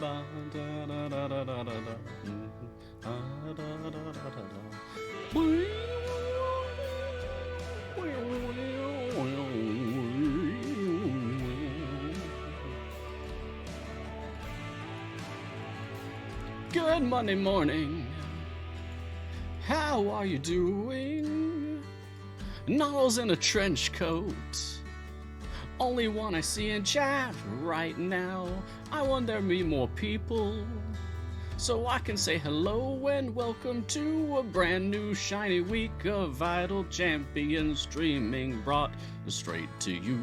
Good Monday morning. How are you doing? Gnarls in a trench coat. Only one I see in chat right now. I want there to be more people, so I can say hello and welcome to a brand new shiny week of Vital Champions streaming brought straight to you.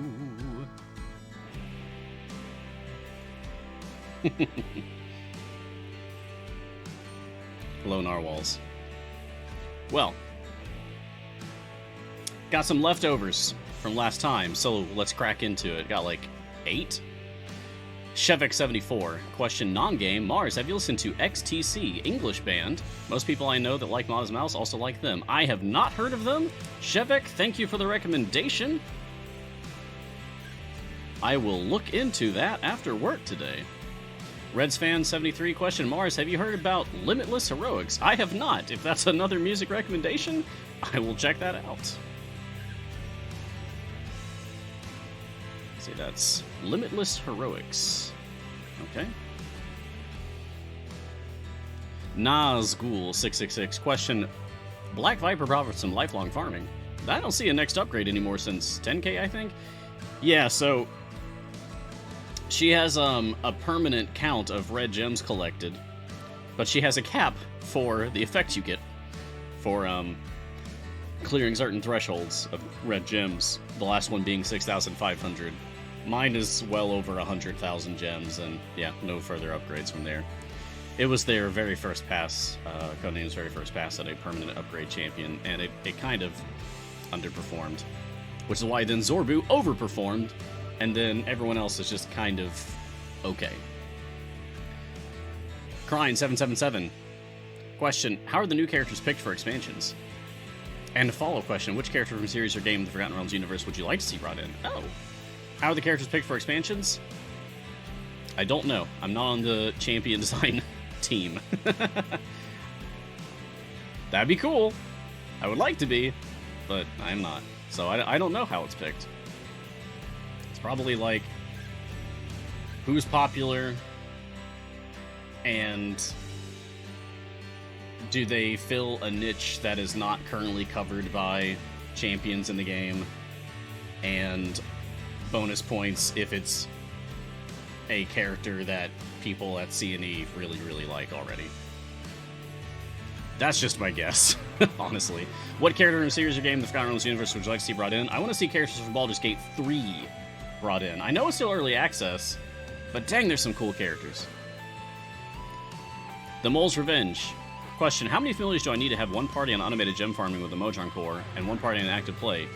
Hello, narwhals. Well, got some leftovers from last time, so let's crack into it. Got like 8? Shevek74. Question non-game. Mars, have you listened to XTC, English band? Most people I know that like Modest Mouse also like them. I have not heard of them. Shevek, thank you for the recommendation. I will look into that after work today. Redsfan73. Question. Mars, have you heard about Limitless Heroics? I have not. If that's another music recommendation, I will check that out. See, that's Limitless Heroics. Okay. Nazgul666. Question. Black Viper profits from lifelong farming. I don't see a next upgrade anymore since 10k, I think. Yeah, so she has a permanent count of red gems collected, but she has a cap for the effects you get for clearing certain thresholds of red gems, the last one being 6,500. Mine is well over 100,000 gems, and yeah, no further upgrades from there. It was their very first pass, Codename's very first pass at a permanent upgrade champion, and it kind of underperformed, which is why then Zorbu overperformed, and then everyone else is just kind of okay. Crying777. Question, how are the new characters picked for expansions? And a follow-up question, which character from series or game of the Forgotten Realms universe would you like to see brought in? Oh. How are the characters picked for expansions? I don't know. I'm not on the champion design team. That'd be cool. I would like to be, but I'm not. So I don't know how it's picked. It's probably like who's popular and do they fill a niche that is not currently covered by champions in the game, and bonus points if it's a character that people at C&E really, really like already. That's just my guess, honestly. What character in a series or game in the Forgotten Realms universe would you like to see brought in? I want to see characters from Baldur's Gate 3 brought in. I know it's still early access, but dang, there's some cool characters. The Mole's Revenge. Question, how many familiars do I need to have one party on automated gem farming with the Mojang core and one party on active play?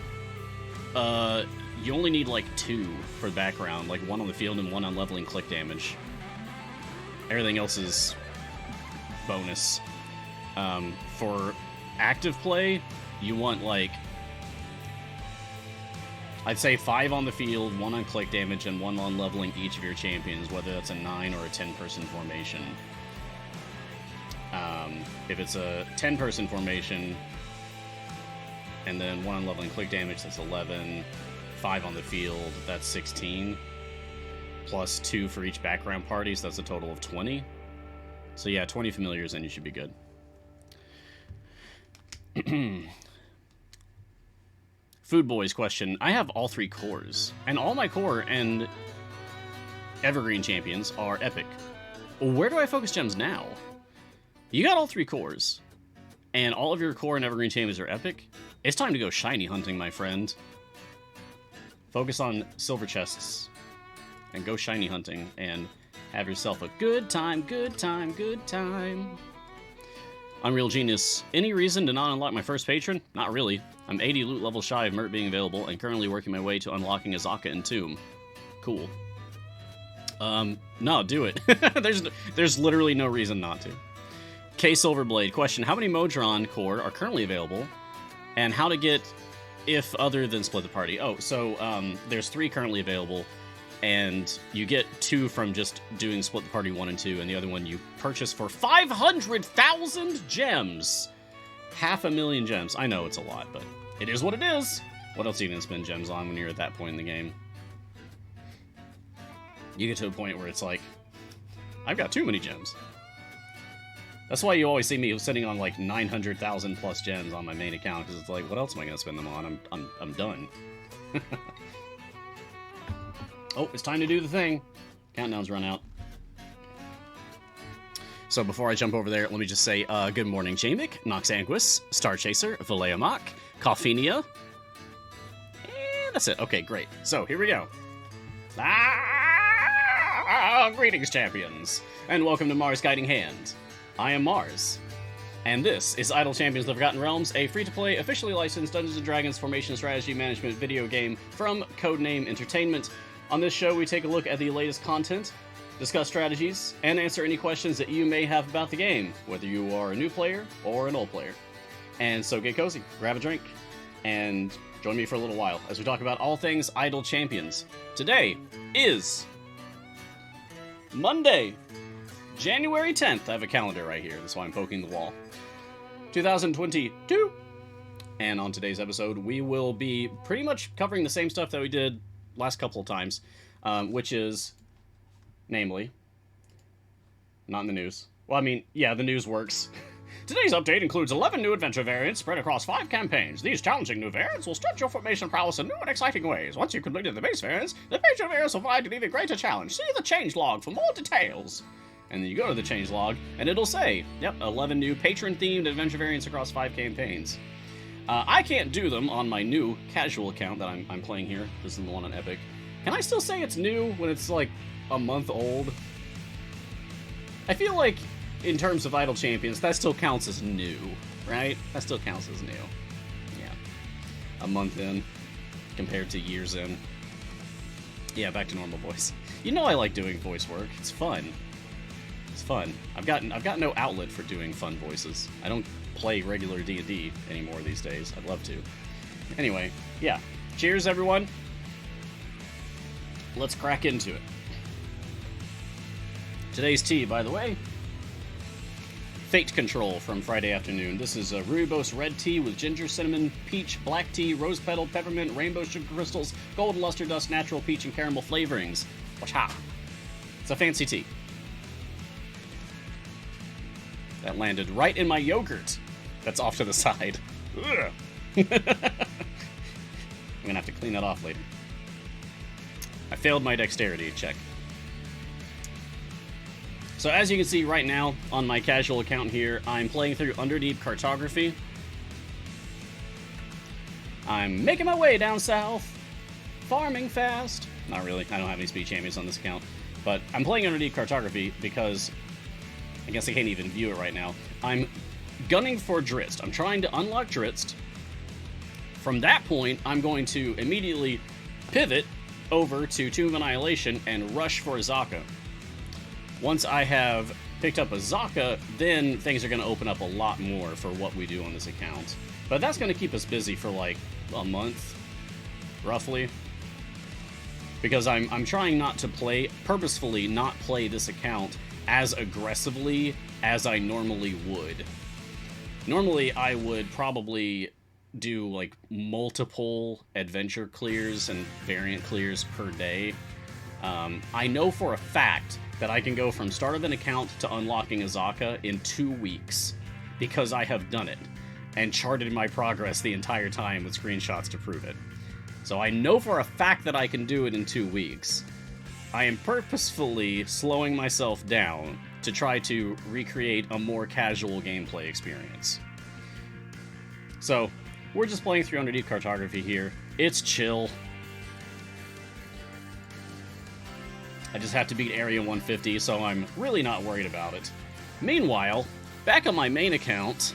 You only need like 2 for the background, like 1 on the field and 1 on leveling click damage. Everything else is bonus. For active play, you want like, I'd say 5 on the field, 1 on click damage, and 1 on leveling each of your champions, whether that's a 9 or a 10-person formation. If it's a 10-person formation, and then 1 on leveling click damage, that's 11. 5 on the field, that's 16. Plus 2 for each background party, so that's a total of 20. So yeah, 20 familiars, and you should be good. Food Boys question. I have all 3 cores, and all my core and Evergreen champions are epic. Where do I focus gems now? You got all 3 cores, and all of your core and Evergreen champions are epic. It's time to go shiny hunting, my friend. Focus on silver chests, and go shiny hunting, and have yourself a good time, good time, good time. Unreal Genius. Any reason to not unlock my first patron? Not really. I'm 80 loot levels shy of Mert being available, and currently working my way to unlocking Azaka and Tomb. Cool. No, do it. There's literally no reason not to. K Silverblade. Question, how many Modron core are currently available, and how to get if other than split the party? Oh, so there's 3 currently available. and you get 2 from just doing Split the Party 1 and 2, and the other one you purchase for 500,000 gems. 500,000 gems. I know it's a lot, but it is what it is. What else are you going to spend gems on when you're at that point in the game? You get to a point where it's like, I've got too many gems. That's why you always see me sitting on like 900,000 plus gems on my main account, because it's like, what else am I going to spend them on? I'm done. Oh, it's time to do the thing. Countdown's run out. So before I jump over there, let me just say good morning, Jamik, Nox Anguis, Star Chaser, Valeamak, Coffenia. And that's it. Okay, great. So here we go. Greetings, champions, and welcome to Mars Guiding Hand. I am Mars, and this is Idle Champions of the Forgotten Realms, a free-to-play, officially licensed Dungeons & Dragons Formation Strategy Management video game from Codename Entertainment. On this show, we take a look at the latest content, discuss strategies, and answer any questions that you may have about the game, whether you are a new player or an old player. And so get cozy, grab a drink, and join me for a little while as we talk about all things Idle Champions. Today is Monday, January 10th. I have a calendar right here, that's why I'm poking the wall. 2022. And on today's episode, we will be pretty much covering the same stuff that we did last couple of times, which is, namely, not in the news. Well, I mean, yeah, the news works. Today's update includes 11 new adventure variants spread across 5 campaigns. These challenging new variants will stretch your formation prowess in new and exciting ways. Once you've completed the base variants, the major variants will provide an even greater challenge. See the changelog for more details. And then you go to the changelog, and it'll say, yep, 11 new patron-themed adventure variants across 5 campaigns. I can't do them on my new casual account that I'm playing here. This is the one on Epic. Can I still say it's new when it's like a month old? I feel like in terms of Idle Champions, that still counts as new, right? That still counts as new. Yeah. A month in compared to years in. Yeah, back to normal voice. You know I like doing voice work. It's fun. It's fun. I've got no outlet for doing fun voices. I don't play regular D&D anymore these days. I'd love to. Anyway, yeah. Cheers, everyone. Let's crack into it. Today's tea, by the way, Fate Control from Friday afternoon. This is a rooibos red tea with ginger, cinnamon, peach, black tea, rose petal, peppermint, rainbow sugar crystals, golden luster dust, natural peach, and caramel flavorings. Wacha. It's a fancy tea. That landed right in my yogurt. That's off to the side. Ugh. I'm gonna have to clean that off later. I failed my dexterity check. So as you can see right now on my casual account here, I'm playing through Underdeep Cartography. I'm making my way down south, farming fast. Not really, I don't have any speed champions on this account. But I'm playing Underdeep Cartography because I guess I can't even view it right now. I'm gunning for Drizzt. I'm trying to unlock Drizzt. From that point, I'm going to immediately pivot over to Tomb of Annihilation and rush for Azaka. Once I have picked up Azaka, then things are going to open up a lot more for what we do on this account. But that's going to keep us busy for like a month, roughly. Because I'm trying not to purposefully not play this account as aggressively as I normally would. Normally, I would probably do like multiple adventure clears and variant clears per day. I know for a fact that I can go from start of an account to unlocking Azaka in 2 weeks because I have done it and charted my progress the entire time with screenshots to prove it. So I know for a fact that I can do it in 2 weeks. I am purposefully slowing myself down to try to recreate a more casual gameplay experience. So, we're just playing through Underdeep Cartography here. It's chill. I just have to beat Area 150, so I'm really not worried about it. Meanwhile, back on my main account,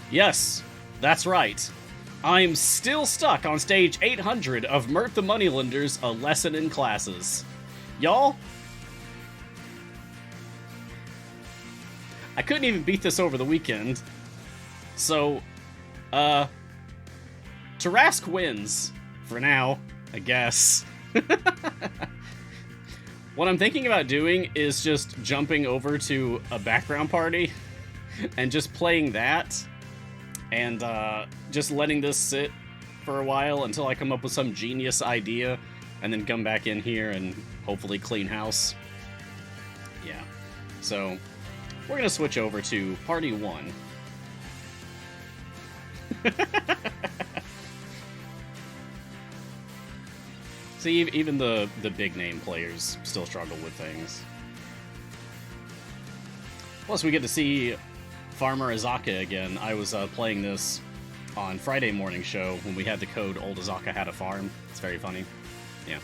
yes, that's right. I'm still stuck on stage 800 of Mert the Moneylender's A Lesson in Classes. Y'all, I couldn't even beat this over the weekend. So, Tarask wins. For now, I guess. What I'm thinking about doing is just jumping over to a background party and just playing that and just letting this sit for a while until I come up with some genius idea and then come back in here and hopefully clean house. Yeah. So we're going to switch over to Party 1. See, even the big name players still struggle with things. Plus, we get to see Farmer Azaka again. I was playing this on Friday morning show when we had the code Old Azaka Had a Farm. It's very funny. Yeah.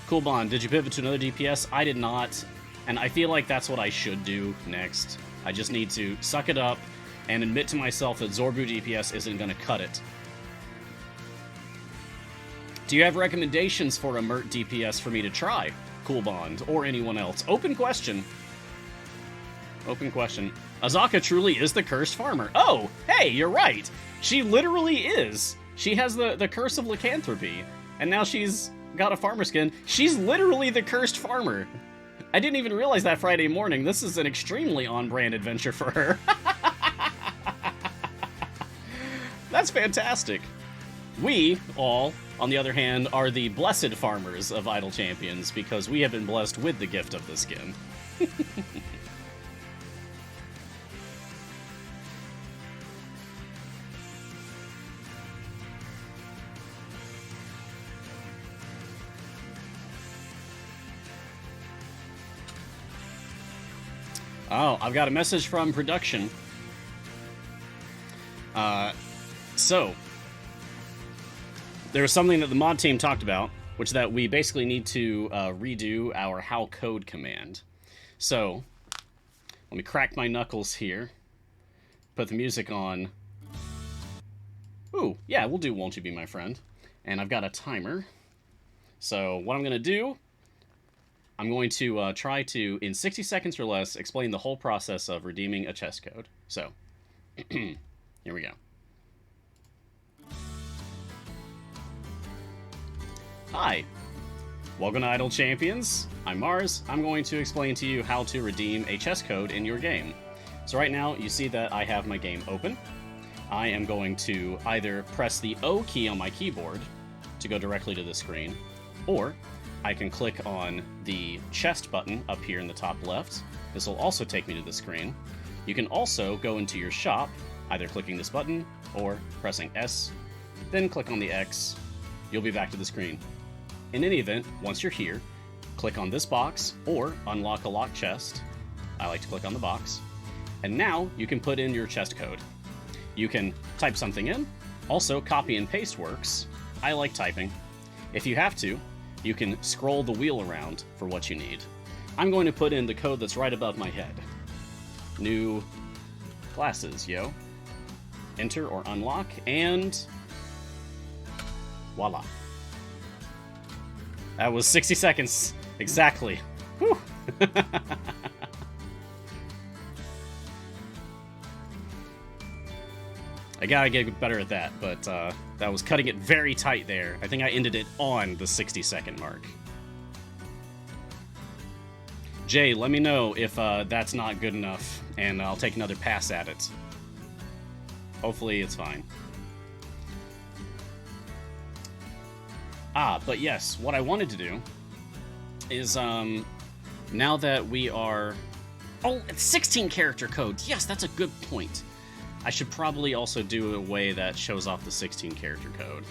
Cool Bond, did you pivot to another DPS? I did not, and I feel like that's what I should do next. I just need to suck it up and admit to myself that Zorbu DPS isn't going to cut it. Do you have recommendations for a Mert DPS for me to try? Cool Bond, or anyone else? Open question. Open question. Azaka truly is the cursed farmer. Oh, hey, you're right. She literally is. She has the curse of lycanthropy, and now she's got a farmer skin. She's literally the cursed farmer. I didn't even realize that Friday morning. This is an extremely on-brand adventure for her. That's fantastic. We, all, on the other hand, are the blessed farmers of Idle Champions because we have been blessed with the gift of the skin. Oh, I've got a message from production. So, there was something that the mod team talked about, which that we basically need to redo our how code command. So, let me crack my knuckles here. Put the music on. Ooh, yeah, we'll do Won't You Be My Friend. And I've got a timer. So, what I'm going to do, I'm going to try to, in 60 seconds or less, explain the whole process of redeeming a chest code. So, here we go. Hi, welcome to Idle Champions. I'm Mars. I'm going to explain to you how to redeem a chest code in your game. So right now, you see that I have my game open. I am going to either press the O key on my keyboard to go directly to the screen, or I can click on the chest button up here in the top left. This will also take me to the screen. You can also go into your shop, either clicking this button or pressing S, then click on the X. You'll be back to the screen. In any event, once you're here, click on this box or unlock a locked chest. I like to click on the box. And now you can put in your chest code. You can type something in. Also, copy and paste works. I like typing. If you have to, you can scroll the wheel around for what you need. I'm going to put in the code that's right above my head. New classes, yo. Enter or unlock, and voila. That was 60 seconds. Exactly. Whew. I gotta get better at that, but that was cutting it very tight there. I think I ended it on the 60-second mark. Jay, let me know if that's not good enough, and I'll take another pass at it. Hopefully it's fine. But yes, what I wanted to do is, now that we are... Oh, it's 16 character code. Yes, that's a good point. I should probably also do a way that shows off the 16 character code.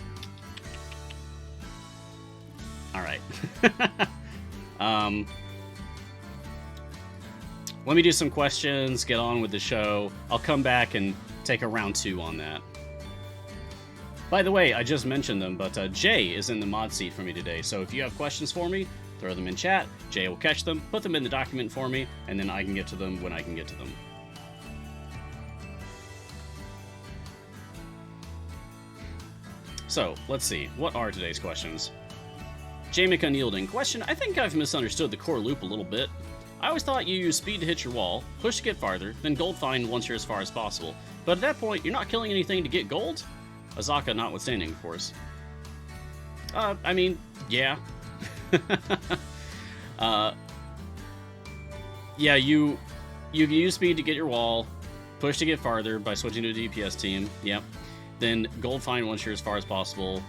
Alright. Let me do some questions, get on with the show. I'll come back and take a round 2 on that. By the way, I just mentioned them, but Jay is in the mod seat for me today, so if you have questions for me, throw them in chat, Jay will catch them, put them in the document for me, and then I can get to them when I can get to them. So, let's see, what are today's questions? Jamick Unyielding. Question, I think I've misunderstood the core loop a little bit. I always thought you use speed to hit your wall, push to get farther, then gold find once you're as far as possible. But at that point, you're not killing anything to get gold. Azaka notwithstanding, of course. I mean, yeah. Yeah, you can use speed to get your wall, push to get farther by switching to a DPS team. Yep. Then gold find once you're as far as possible.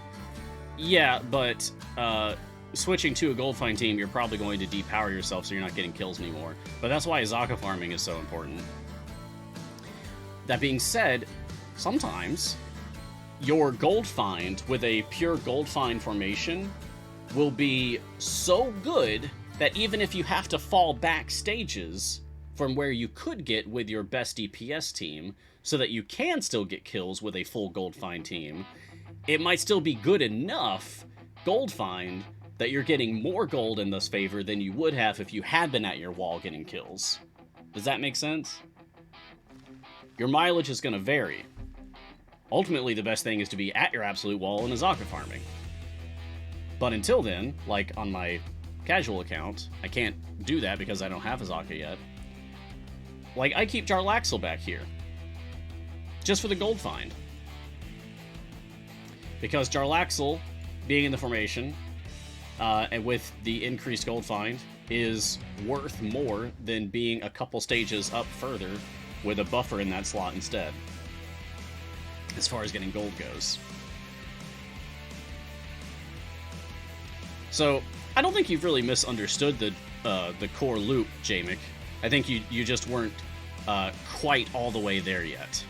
Yeah, but switching to a gold find team, you're probably going to depower yourself so you're not getting kills anymore. But that's why Azaka farming is so important. That being said, sometimes your gold find with a pure gold find formation will be so good that even if you have to fall back stages from where you could get with your best DPS team so that you can still get kills with a full gold find team, it might still be good enough gold find that you're getting more gold in this favor than you would have if you had been at your wall getting kills. Does that make sense? Your mileage is going to vary. Ultimately, the best thing is to be at your absolute wall in Azaka farming. But until then, like on my casual account, I can't do that because I don't have Azaka yet. Like, I keep Jarlaxle back here. Just for the gold find. Because Jarlaxle, being in the formation, and with the increased gold find, is worth more than being a couple stages up further with a buffer in that slot instead. As far as getting gold goes. So, I don't think you've really misunderstood the core loop, Jamick. I think you just weren't quite all the way there yet.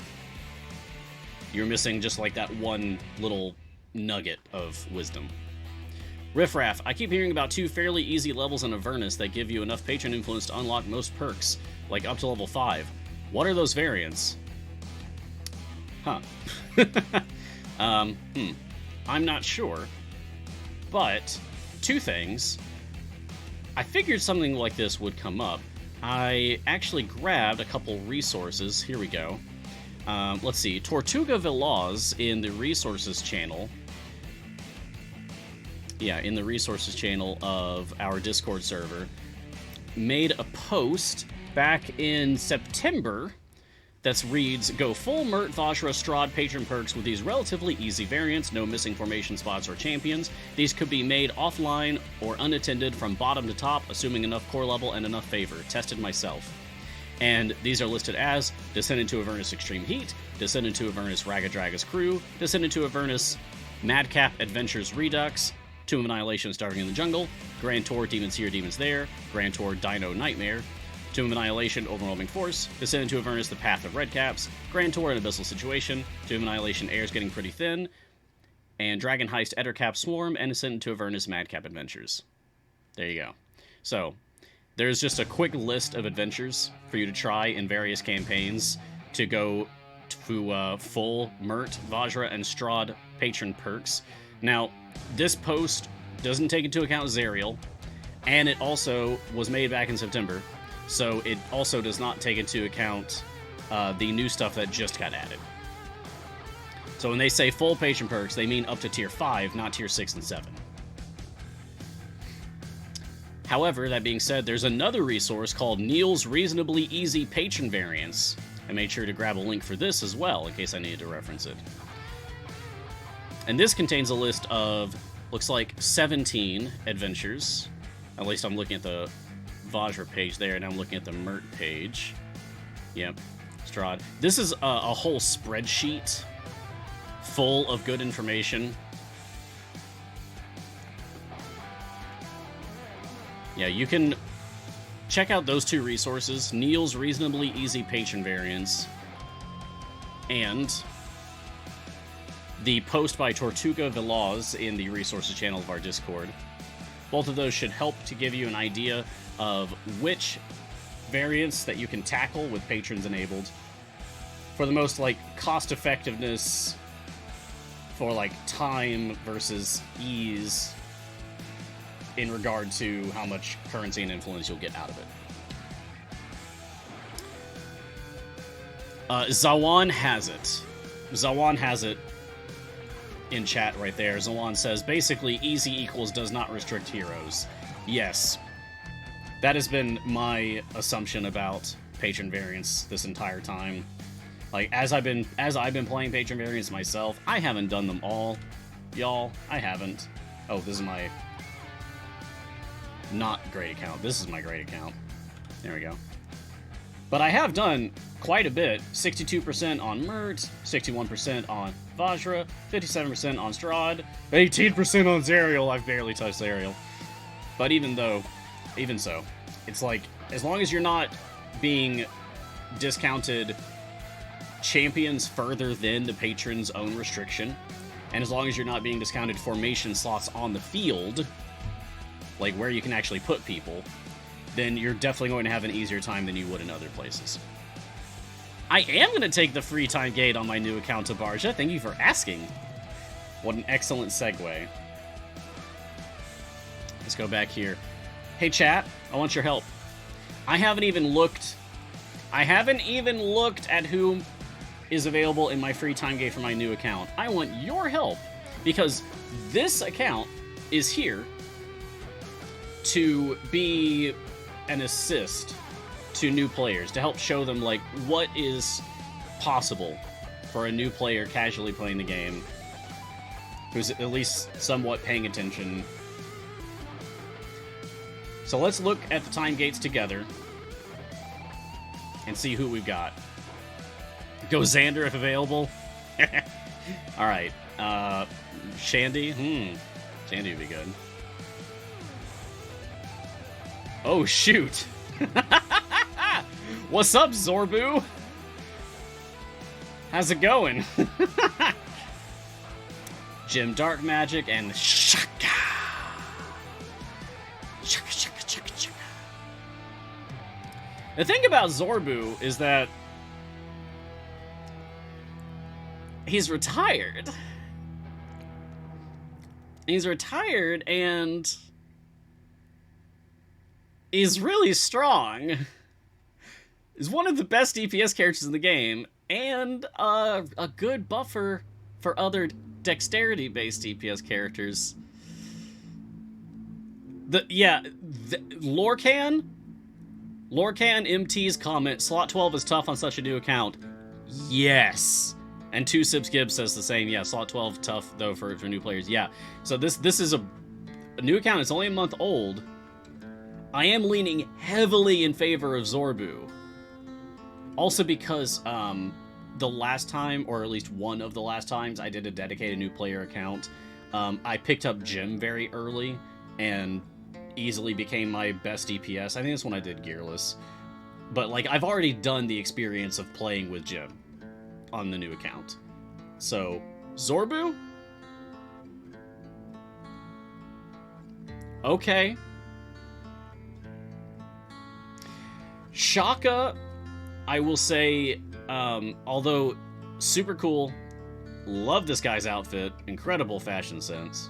You're missing just like that one little nugget of wisdom. Riffraff, I keep hearing about 2 fairly easy levels in Avernus that give you enough patron influence to unlock most perks, like up to level 5. What are those variants? Huh. I'm not sure. But 2 things. I figured something like this would come up. I actually grabbed a couple resources. Here we go. Let's see. Tortuga Veloz in the resources channel. Yeah, in the resources channel of our Discord server. Made a post back in September that reads, go full Mert, Vajra, Strahd patron perks with these relatively easy variants, no missing formation spots or champions. These could be made offline or unattended from bottom to top, assuming enough core level and enough favor. Tested myself. And these are listed as Descend into Avernus Extreme Heat, Descend into Avernus Raga Dragas Crew, Descend into Avernus Madcap Adventures Redux, Tomb of Annihilation Starving in the Jungle, Grand Tour Demons Here, Demons There, Grand Tour Dino Nightmare, Tomb of Annihilation Overwhelming Force, Descend into Avernus The Path of Redcaps, Grand Tour An Abyssal Situation, Tomb of Annihilation Air's Getting Pretty Thin, and Dragon Heist Ettercap Swarm, and Descend into Avernus Madcap Adventures. There you go. So, there's just a quick list of adventures for you to try in various campaigns to go to full Mert, Vajra, and Strahd patron perks. Now, this post doesn't take into account Zerial, and it also was made back in September, so it also does not take into account the new stuff that just got added. So when they say full patron perks, they mean up to tier 5, not tier 6 and 7. However, that being said, there's another resource called Neil's Reasonably Easy Patron Variants. I made sure to grab a link for this as well, in case I needed to reference it. And this contains a list of, looks like 17 adventures. At least I'm looking at the Vajra page there, and I'm looking at the Mert page. Yep, Strahd. This is a whole spreadsheet full of good information. Yeah, you can check out those 2 resources, Neil's Reasonably Easy Patron Variants, and the post by Tortuga Veloz in the resources channel of our Discord. Both of those should help to give you an idea of which variants that you can tackle with patrons enabled for the most, like, cost effectiveness for, like, time versus ease in regard to how much currency and influence you'll get out of it. Zawan has it. Zawan has it in chat right there. Zawan says, basically, easy equals does not restrict heroes. Yes. That has been my assumption about patron variants this entire time. Like, as I've been playing patron variants myself, I haven't done them all, y'all. I haven't. Oh, this is my not great account. This is my great account. There we go. But I have done quite a bit. 62% on Mert, 61% on Vajra, 57% on Strahd, 18% on Zerial. I've barely touched Zerial. But even so, it's like, as long as you're not being discounted champions further than the patron's own restriction, and as long as you're not being discounted formation slots on the field, like where you can actually put people, then you're definitely going to have an easier time than you would in other places. I am going to take the free time gate on my new account to Barja. Thank you for asking. What an excellent segue. Let's go back here. Hey chat, I want your help. I haven't even looked at who is available in my free time gate for my new account. I want your help, because this account is here to be an assist to new players, to help show them like what is possible for a new player casually playing the game who's at least somewhat paying attention. So let's look at the time gates together and see who we've got. Go Xander if available. Alright. Shandy? Shandy would be good. Oh, shoot. What's up, Zorbu? How's it going? Jim Dark Magic and Shaka. Shaka, shaka, shaka, shaka. The thing about Zorbu is that he's retired. He's retired and he's really strong. He's one of the best DPS characters in the game, and a good buffer for other dexterity-based DPS characters. Lorcan MT's comment, slot 12 is tough on such a new account. Yes. And 2 Sips Gibbs says the same. Yeah, slot 12 tough, though, for new players. Yeah. So this is a new account. It's only a month old. I am leaning heavily in favor of Zorbu. Also because the last time, or at least one of the last times, I did a dedicated new player account, I picked up Jim very early and easily became my best DPS. I think that's when I did Gearless. But, like, I've already done the experience of playing with Jim on the new account. So, Zorbu? Okay. Shaka, I will say, although super cool, love this guy's outfit, incredible fashion sense.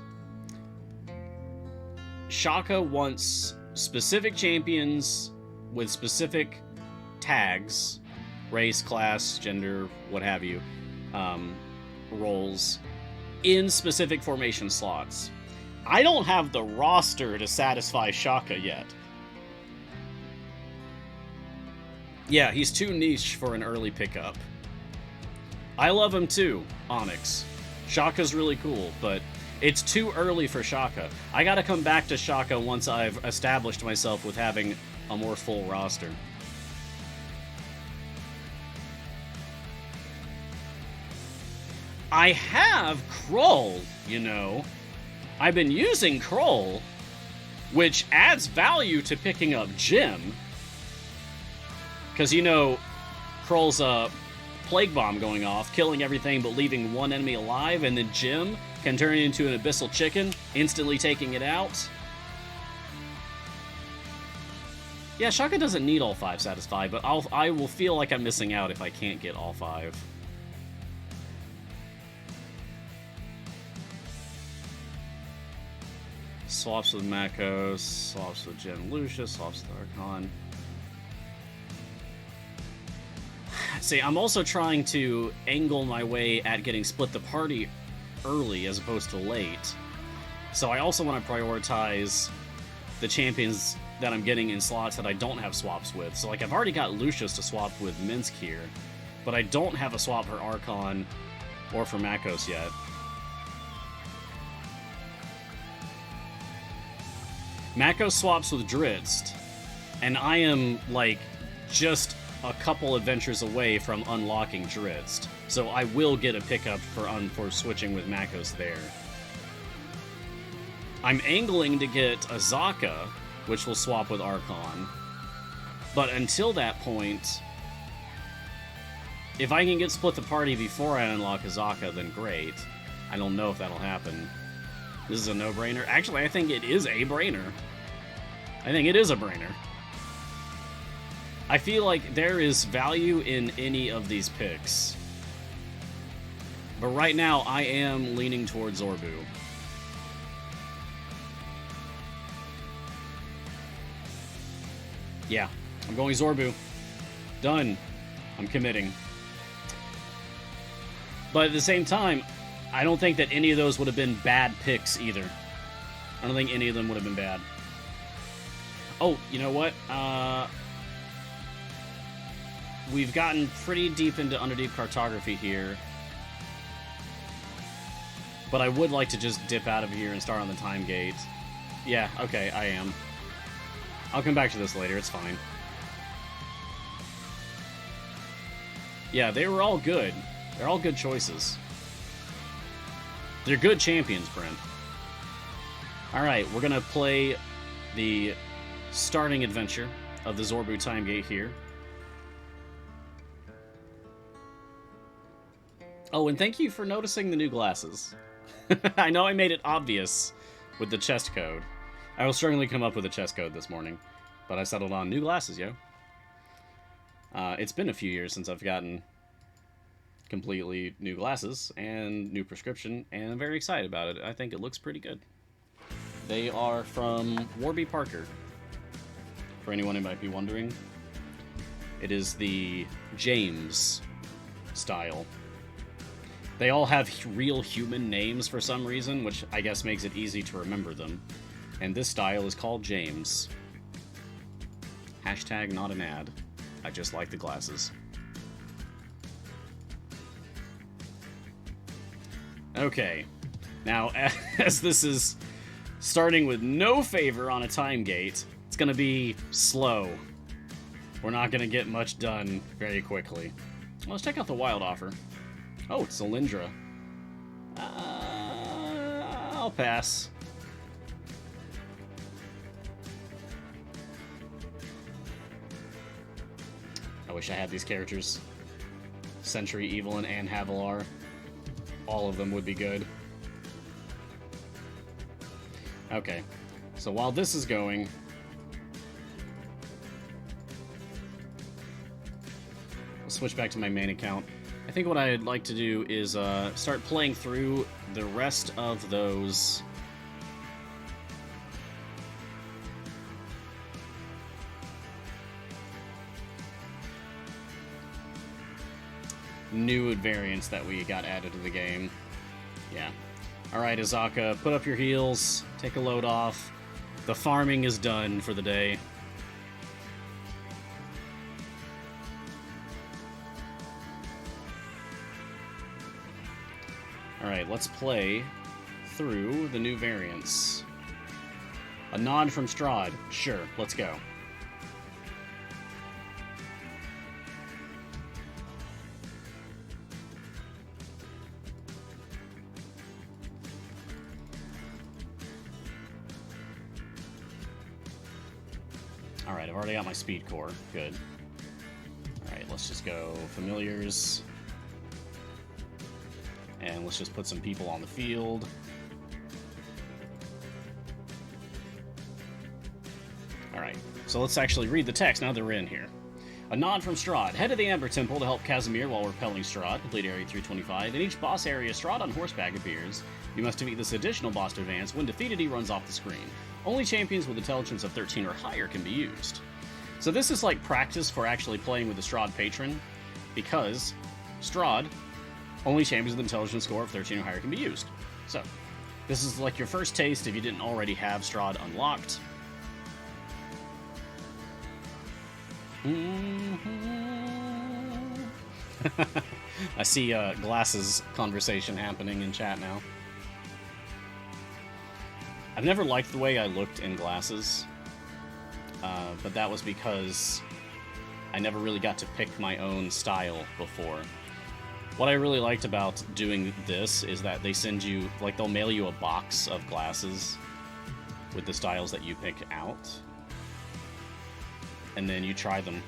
Shaka wants specific champions with specific tags, race, class, gender, what have you, roles, in specific formation slots. I don't have the roster to satisfy Shaka yet. Yeah, he's too niche for an early pickup. I love him too, Onyx. Shaka's really cool, but it's too early for Shaka. I gotta come back to Shaka once I've established myself with having a more full roster. I have Kroll, you know. I've been using Kroll, which adds value to picking up Jim. Because, you know, Kroll's Plague Bomb going off, killing everything but leaving one enemy alive, and then Jim can turn it into an Abyssal Chicken, instantly taking it out. Yeah, Shaka doesn't need all 5 satisfied, but I will feel like I'm missing out if I can't get all 5. Swaps with Makos, swaps with Jim Lucius, swaps with Archon. See, I'm also trying to angle my way at getting split the party early as opposed to late. So I also want to prioritize the champions that I'm getting in slots that I don't have swaps with. So, like, I've already got Lucius to swap with Minsk here. but I don't have a swap for Archon or for Makos yet. Makos swaps with Drizzt, and I am, like, just a couple adventures away from unlocking Drizzt. So I will get a pickup for switching with Makos there. I'm angling to get Azaka, which will swap with Archon. But until that point, if I can get Split the Party before I unlock Azaka, then great. I don't know if that'll happen. This is a no-brainer. Actually, I think it is a brainer. I think it is a brainer. I feel like there is value in any of these picks. But right now, I am leaning towards Zorbu. Yeah, I'm going Zorbu. Done. I'm committing. But at the same time, I don't think that any of those would have been bad picks either. I don't think any of them would have been bad. Oh, you know what? We've gotten pretty deep into Underdeep Cartography here. But I would like to just dip out of here and start on the time gate. Yeah, okay, I am. I'll come back to this later, it's fine. Yeah, they were all good. They're all good choices. They're good champions, Brent. Alright, we're gonna play the starting adventure of the Zorbu time gate here. Oh, and thank you for noticing the new glasses. I know I made it obvious with the chest code. I was struggling to come up with a chest code this morning, but I settled on new glasses, yo. It's been a few years since I've gotten completely new glasses and new prescription, and I'm very excited about it. I think it looks pretty good. They are from Warby Parker. For anyone who might be wondering, it is the James style. They all have real human names for some reason, which I guess makes it easy to remember them. And this style is called James. Hashtag not an ad. I just like the glasses. Okay. Now, as this is starting with no favor on a time gate, it's going to be slow. We're not going to get much done very quickly. Well, let's check out the wild offer. Oh, it's Cylindra. I'll pass. I wish I had these characters. Sentry, Evelyn, and Havilar. All of them would be good. Okay. So while this is going... I'll switch back to my main account. I think what I'd like to do is start playing through the rest of those new variants that we got added to the game. Yeah. Alright, Azaka, put up your heels, take a load off. The farming is done for the day. Alright, let's play through the new variants. A nod from Strahd. Sure, let's go. Alright, I've already got my speed core. Good. Alright, let's just go familiars. And let's just put some people on the field. Alright, so let's actually read the text now that we're in here. A nod from Strahd. Head to the Amber Temple to help Casimir while repelling Strahd. Complete Area 325. In each boss area, Strahd on horseback appears. You must defeat this additional boss to advance. When defeated, he runs off the screen. Only champions with intelligence of 13 or higher can be used. So this is like practice for actually playing with the Strahd patron, because Strahd, only champions with intelligence score of 13 or higher can be used. So, this is like your first taste if you didn't already have Strahd unlocked. I see glasses conversation happening in chat now. I've never liked the way I looked in glasses, but that was because I never really got to pick my own style before. What I really liked about doing this is that they send you, like, they'll mail you a box of glasses with the styles that you pick out, and then you try them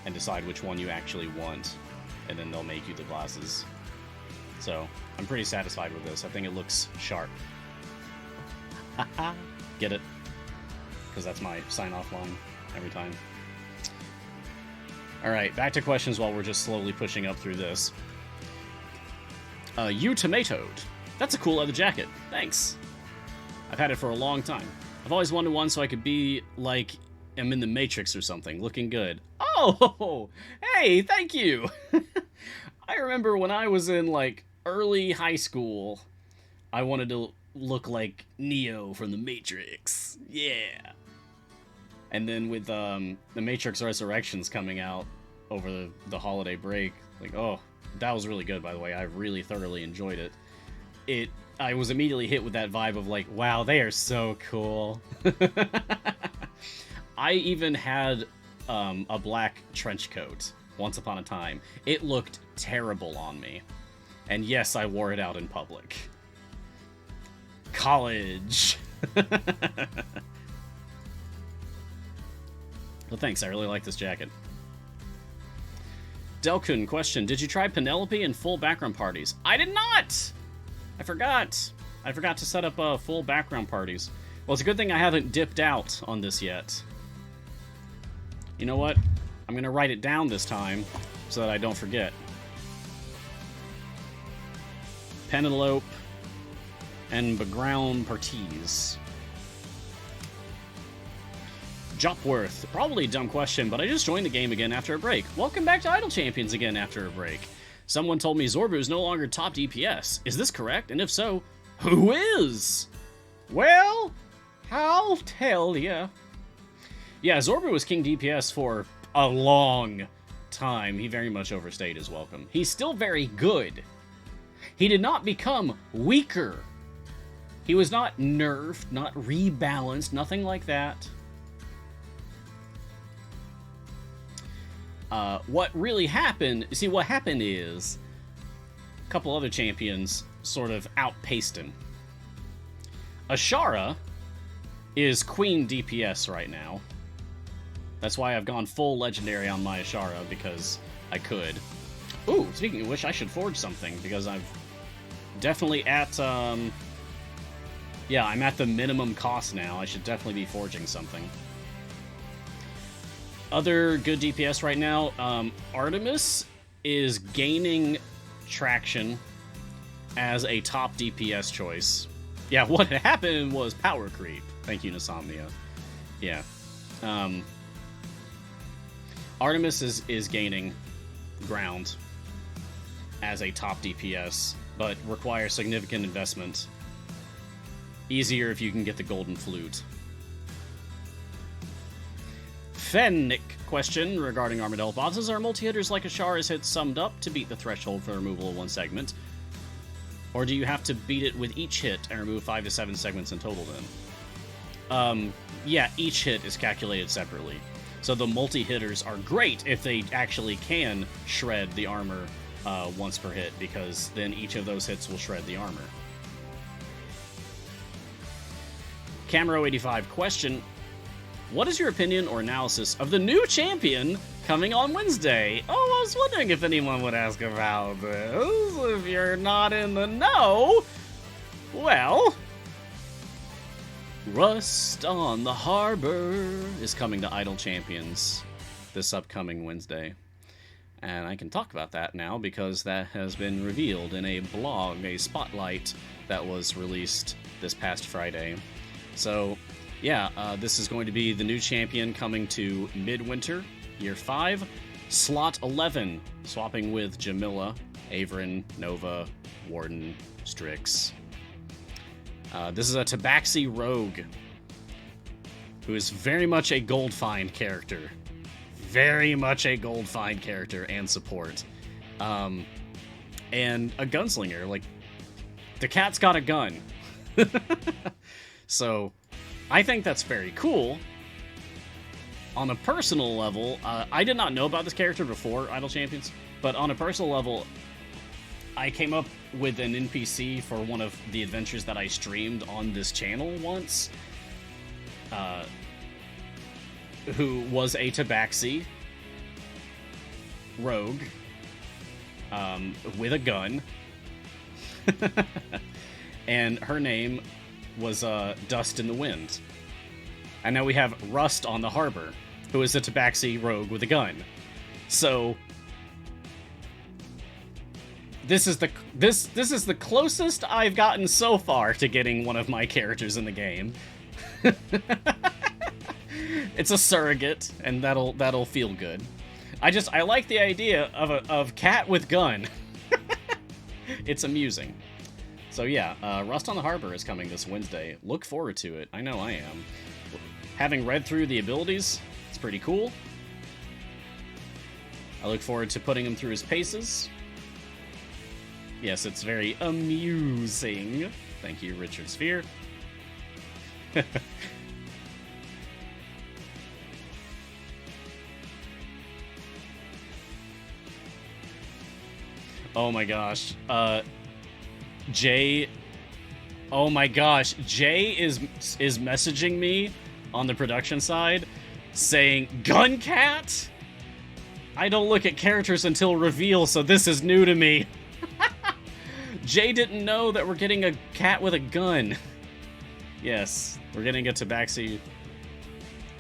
and decide which one you actually want, and then they'll make you the glasses. So, I'm pretty satisfied with this. I think it looks sharp. Get it? Because that's my sign-off line every time. Alright, back to questions while we're just slowly pushing up through this. You tomatoed. That's a cool leather jacket. Thanks. I've had it for a long time. I've always wanted one so I could be like I'm in the Matrix or something, looking good. Oh, hey, thank you. I remember when I was in like early high school, I wanted to look like Neo from the Matrix. Yeah. And then with the Matrix Resurrections coming out over the holiday break, like, oh, that was really good, by the way. I really thoroughly enjoyed it. I was immediately hit with that vibe of like, wow, they are so cool. I even had a black trench coat once upon a time. It looked terrible on me. And yes, I wore it out in public. College. Well, thanks. I really like this jacket. Delkun, question. Did you try Penelope and full background parties? I did not! I forgot. I forgot to set up full background parties. Well, it's a good thing I haven't dipped out on this yet. You know what? I'm going to write it down this time so that I don't forget. Penelope and background parties. Jopworth. Probably a dumb question, but I just joined the game again after a break. Welcome back to Idle Champions again after a break. Someone told me Zorbu is no longer top DPS. Is this correct? And if so, who is? Well, I'll tell ya. Yeah, Zorbu was king DPS for a long time. He very much overstayed his welcome. He's still very good. He did not become weaker. He was not nerfed, not rebalanced, nothing like that. What really happened... See, what happened is a couple other champions sort of outpaced him. Ashara is queen DPS right now. That's why I've gone full legendary on my Ashara, because I could. Ooh, speaking of which, I should forge something, because I'm definitely at... Yeah, I'm at the minimum cost now. I should definitely be forging something. Other good DPS right now, Artemis is gaining traction as a top DPS choice. Yeah, what happened was power creep. Thank you, Nasomnia. Yeah. Artemis is gaining ground as a top DPS, but requires significant investment. Easier if you can get the golden flute. Fennick question regarding Armadillo bosses. Are multi-hitters like Ashara's hit summed up to beat the threshold for removal of one segment? Or do you have to beat it with each hit and remove 5 to 7 segments in total then? Yeah, each hit is calculated separately. So the multi-hitters are great if they actually can shred the armor once per hit, because then each of those hits will shred the armor. Camero85 question. What is your opinion or analysis of the new champion coming on Wednesday? Oh, I was wondering if anyone would ask about this. If you're not in the know, well, Rust on the Harbor is coming to Idle Champions this upcoming Wednesday. And I can talk about that now because that has been revealed in a blog, a spotlight that was released this past Friday. So, yeah, this is going to be the new champion coming to Midwinter, Year 5, Slot 11, swapping with Jamila, Averin, Nova, Warden, Strix. This is a Tabaxi rogue, who is very much a gold find character. Very much a gold find character and support. and a gunslinger. Like, the cat's got a gun. So, I think that's very cool. On a personal level, I did not know about this character before Idle Champions, but on a personal level, I came up with an NPC for one of the adventures that I streamed on this channel once, who was a Tabaxi rogue with a gun, and her name was Dust in the Wind. And now we have Rust on the Harbor, who is a Tabaxi rogue with a gun. So this is the closest I've gotten so far to getting one of my characters in the game. It's a surrogate, and that'll feel good. I like the idea of cat with gun. It's amusing. So yeah, Rust on the Harbor is coming this Wednesday. Look forward to it. I know I am. Having read through the abilities, it's pretty cool. I look forward to putting him through his paces. Yes, it's very amusing. Thank you, Richard Sphere. Oh my gosh. Jay... Oh my gosh. Jay is messaging me on the production side saying, Gun Cat? I don't look at characters until reveal, so this is new to me. Jay didn't know that we're getting a cat with a gun. Yes, we're getting a Tabaxi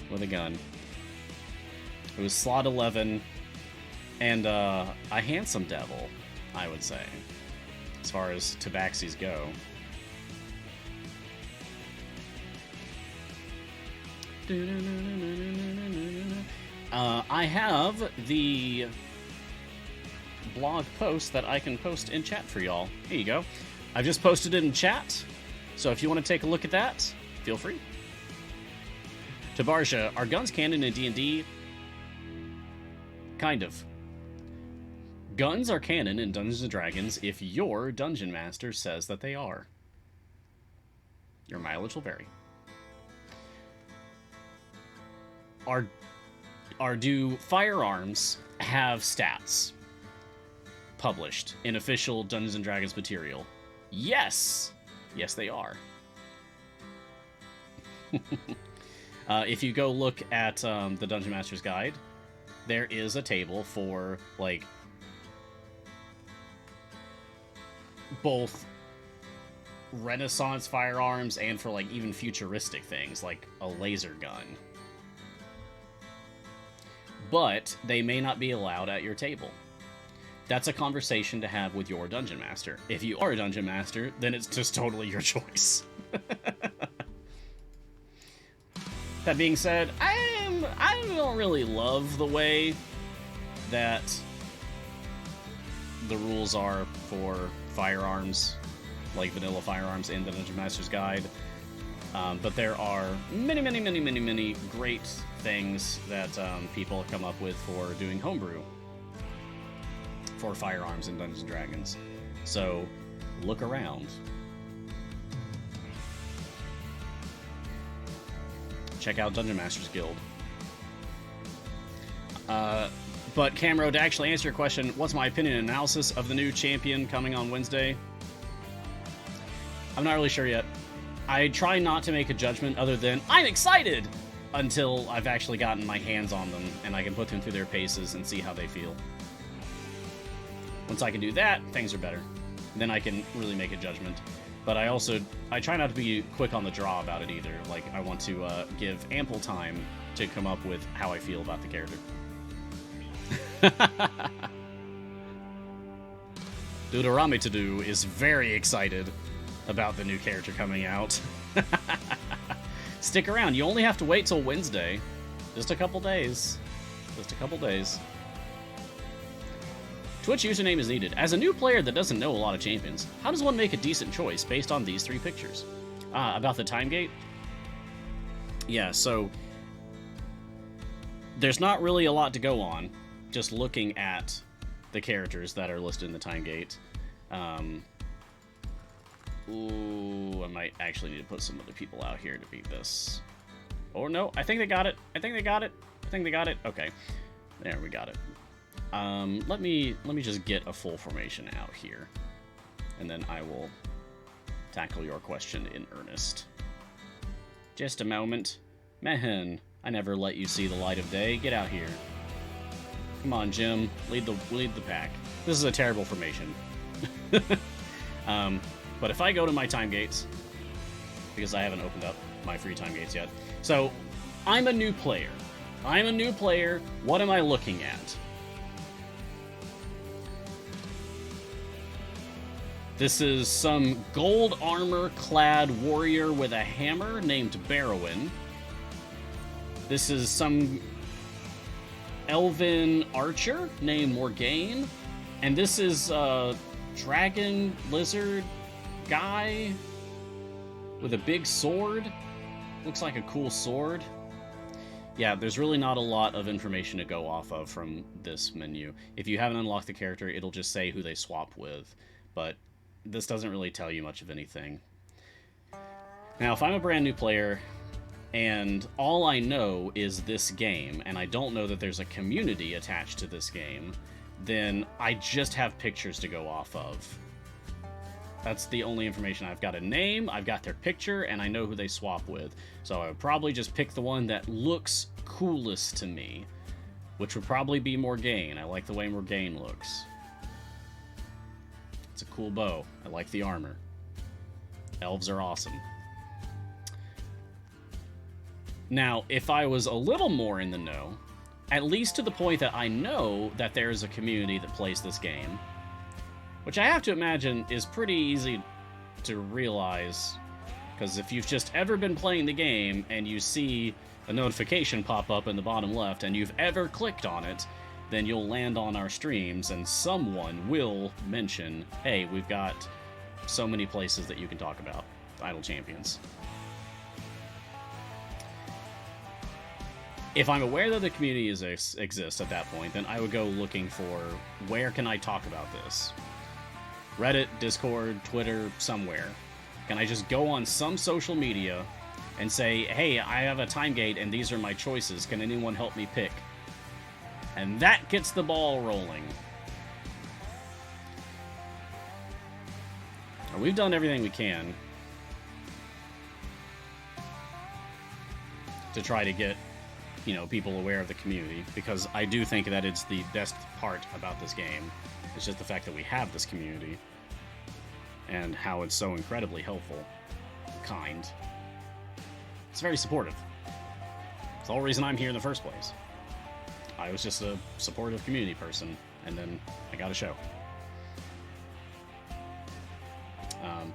with a gun. It was slot 11 and a handsome devil, I would say, as far as Tabaxis go. I have the blog post that I can post in chat for y'all. Here you go. I've just posted it in chat, so if you want to take a look at that, feel free. Tabarsha, are guns canon in D&D? Kind of. Guns are canon in Dungeons & Dragons if your Dungeon Master says that they are. Your mileage will vary. Do firearms have stats published in official Dungeons & Dragons material? Yes! Yes, they are. If you go look at the Dungeon Master's Guide, there is a table for, like, both Renaissance firearms and for, like, even futuristic things, like a laser gun. But they may not be allowed at your table. That's a conversation to have with your Dungeon Master. If you are a Dungeon Master, then it's just totally your choice. That being said, I don't really love the way that the rules are for firearms, like vanilla firearms in the Dungeon Master's Guide. But there are many great things that people have come up with for doing homebrew for firearms in Dungeons & Dragons. So, look around. Check out Dungeon Masters Guild. But Camro, to actually answer your question, what's my opinion and analysis of the new champion coming on Wednesday? I'm not really sure yet. I try not to make a judgment other than, I'm excited! Until I've actually gotten my hands on them, and I can put them through their paces and see how they feel. Once I can do that, things are better. Then I can really make a judgment. But I try not to be quick on the draw about it either. Like, I want to give ample time to come up with how I feel about the character. Deuterami to do is very excited about the new character coming out. Stick around. You only have to wait till Wednesday. Just a couple days. Just a couple days. Twitch username is needed. As a new player that doesn't know a lot of champions, how does one make a decent choice based on these 3 pictures? About the time gate? Yeah, so there's not really a lot to go on. Just looking at the characters that are listed in the time gate. Ooh, I might actually need to put some other people out here to beat this. Or no, I think they got it. I think they got it. I think they got it. Okay, there, we got it. Let me just get a full formation out here, and then I will tackle your question in earnest. Just a moment. Man, I never let you see the light of day. Get out here. Come on, Jim. Lead the pack. This is a terrible formation. But if I go to my time gates, because I haven't opened up my free time gates yet. So, I'm a new player. What am I looking at? This is some gold armor-clad warrior with a hammer named Barrowin. This is some elven archer named Morgaine. And this is a dragon lizard guy with a big sword. Looks like a cool sword. Yeah, there's really not a lot of information to go off of from this menu. If you haven't unlocked the character, it'll just say who they swap with. But this doesn't really tell you much of anything. Now, if I'm a brand new player, and all I know is this game, and I don't know that there's a community attached to this game, then I just have pictures to go off of. That's the only information. I've got a name, I've got their picture, and I know who they swap with. So I would probably just pick the one that looks coolest to me, which would probably be Morgaine. I like the way Morgaine looks. It's a cool bow. I like the armor. Elves are awesome. Now, if I was a little more in the know, at least to the point that I know that there is a community that plays this game, which I have to imagine is pretty easy to realize, because if you've just ever been playing the game and you see a notification pop up in the bottom left and you've ever clicked on it, then you'll land on our streams and someone will mention, hey, we've got so many places that you can talk about Idle Champions. If I'm aware that the community exists at that point, then I would go looking for where can I talk about this? Reddit, Discord, Twitter, somewhere. Can I just go on some social media and say, hey, I have a time gate and these are my choices. Can anyone help me pick? And that gets the ball rolling. We've done everything we can to try to get, people aware of the community, because I do think that it's the best part about this game. It's just the fact that we have this community and how it's so incredibly helpful, kind. It's very supportive. It's the whole reason I'm here in the first place. I was just a supportive community person, and then I got a show.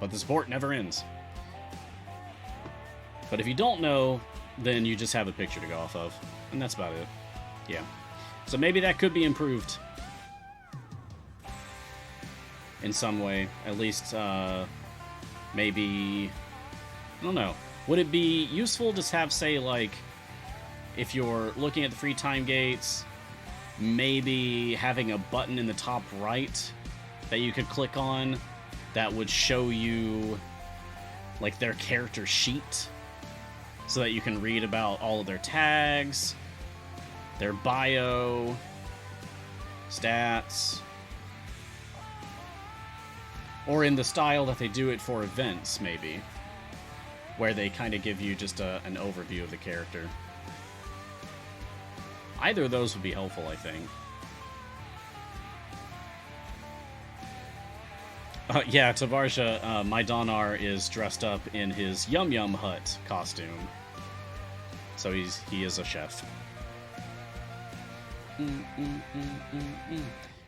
But the support never ends. But if you don't know, then you just have a picture to go off of, and that's about it. Yeah. So maybe that could be improved in some way. At least, maybe, I don't know. Would it be useful to have, say, like, if you're looking at the free time gates, maybe having a button in the top right that you could click on that would show you, like, their character sheet, so that you can read about all of their tags, their bio, stats, or in the style that they do it for events, maybe, where they kind of give you just an overview of the character. Either of those would be helpful, I think. Yeah, Tavarsha, my Donar is dressed up in his Yum Yum Hut costume. So he is a chef.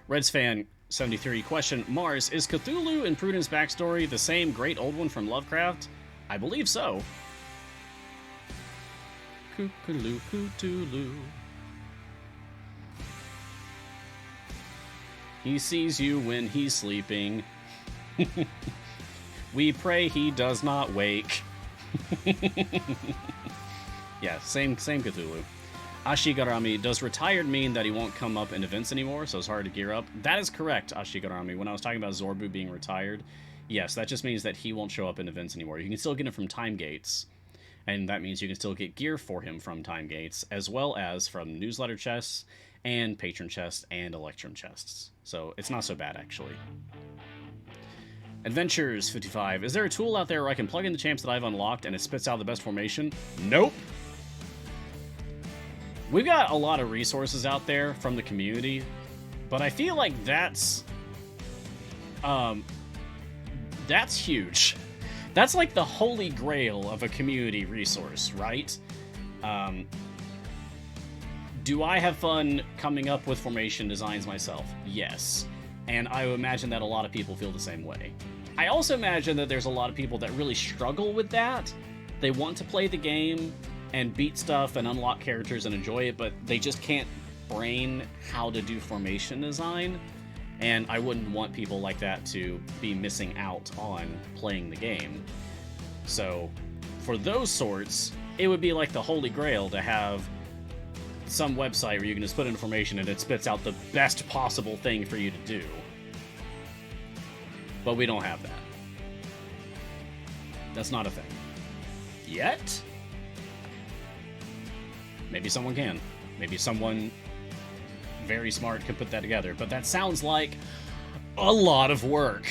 Reds fan 73 question: Mars, is Cthulhu and Prudence backstory the same great old one from Lovecraft? I believe so. Cthulhu. He sees you when he's sleeping. We pray he does not wake. Yeah, same Cthulhu. Ashigarami, does retired mean that he won't come up in events anymore, so it's hard to gear up? That is correct, Ashigarami. When I was talking about Zorbu being retired, yes, that just means that he won't show up in events anymore. You can still get him from time gates, and that means you can still get gear for him from time gates, as well as from newsletter chests, and patron chests, and electrum chests. So it's not so bad, actually. Adventures 55. Is there a tool out there where I can plug in the champs that I've unlocked and it spits out the best formation? Nope. We've got a lot of resources out there from the community, but I feel like that's huge. That's like the holy grail of a community resource, right? Do I have fun coming up with formation designs myself? Yes. And I imagine that a lot of people feel the same way. I also imagine that there's a lot of people that really struggle with that. They want to play the game and beat stuff and unlock characters and enjoy it, but they just can't brain how to do formation design. And I wouldn't want people like that to be missing out on playing the game. So for those sorts, it would be like the holy grail to have some website where you can just put in information and it spits out the best possible thing for you to do. But we don't have that. That's not a thing. Yet? Maybe someone can. Maybe someone very smart could put that together. But that sounds like a lot of work.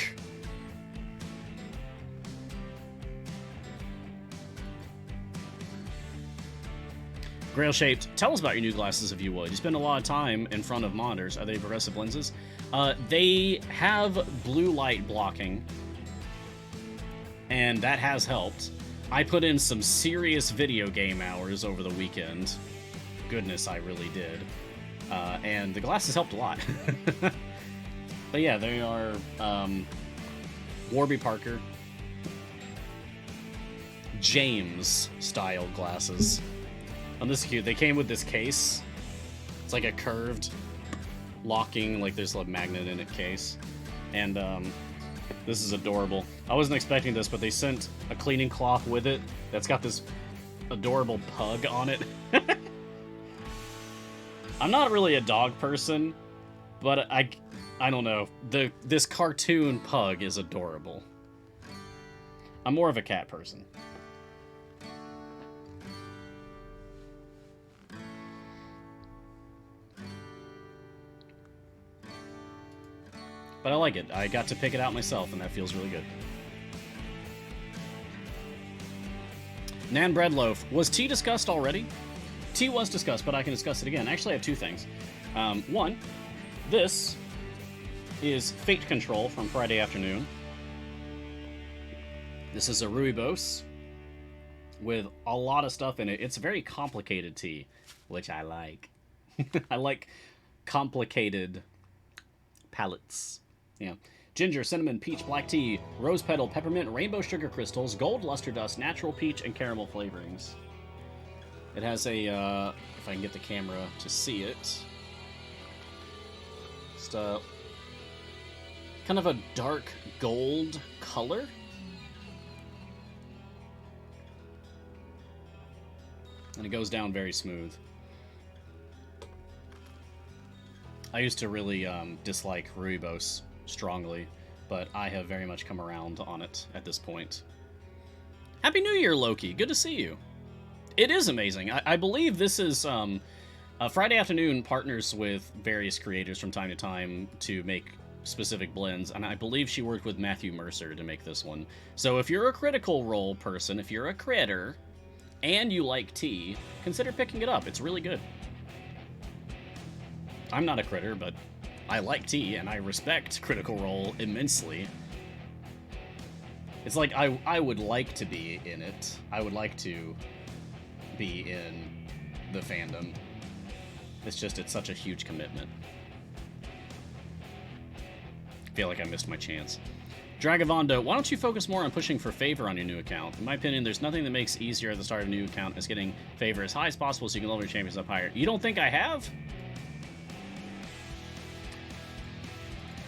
Grail-shaped, tell us about your new glasses if you would. You spend a lot of time in front of monitors. Are they progressive lenses? They have blue light blocking, and that has helped. I put in some serious video game hours over the weekend. Goodness, I really did. And the glasses helped a lot. But yeah, they are Warby Parker James-style glasses. And this is cute. They came with this case. It's like a curved locking, like there's a magnet in it case. And this is adorable. I wasn't expecting this, but they sent a cleaning cloth with it that's got this adorable pug on it. I'm not really a dog person, but I don't know. This cartoon pug is adorable. I'm more of a cat person. But I like it. I got to pick it out myself, and that feels really good. Nan Bread Loaf. Was tea discussed already? Tea was discussed, but I can discuss it again. Actually, I have two things. One, this is Fate Control from Friday afternoon. This is a rooibos with a lot of stuff in it. It's a very complicated tea, which I like. I like complicated palettes. Yeah. Ginger, cinnamon, peach, black tea, rose petal, peppermint, rainbow sugar crystals, gold luster dust, natural peach, and caramel flavorings. It has a, if I can get the camera to see it, just a kind of a dark gold color. And it goes down very smooth. I used to really dislike rooibos strongly, but I have very much come around on it at this point. Happy New Year, Loki. Good to see you. It is amazing. I believe this is Friday Afternoon partners with various creators from time to time to make specific blends, and I believe she worked with Matthew Mercer to make this one. So if you're a Critical Role person, if you're a critter, and you like tea, consider picking it up. It's really good. I'm not a critter, but I like tea, and I respect Critical Role immensely. It's like, I would like to be in it. I would like to be in the fandom. It's just, it's such a huge commitment. I feel like I missed my chance. Dragavondo, why don't you focus more on pushing for favor on your new account? In my opinion, there's nothing that makes easier at the start of a new account as getting favor as high as possible so you can level your champions up higher. You don't think I have?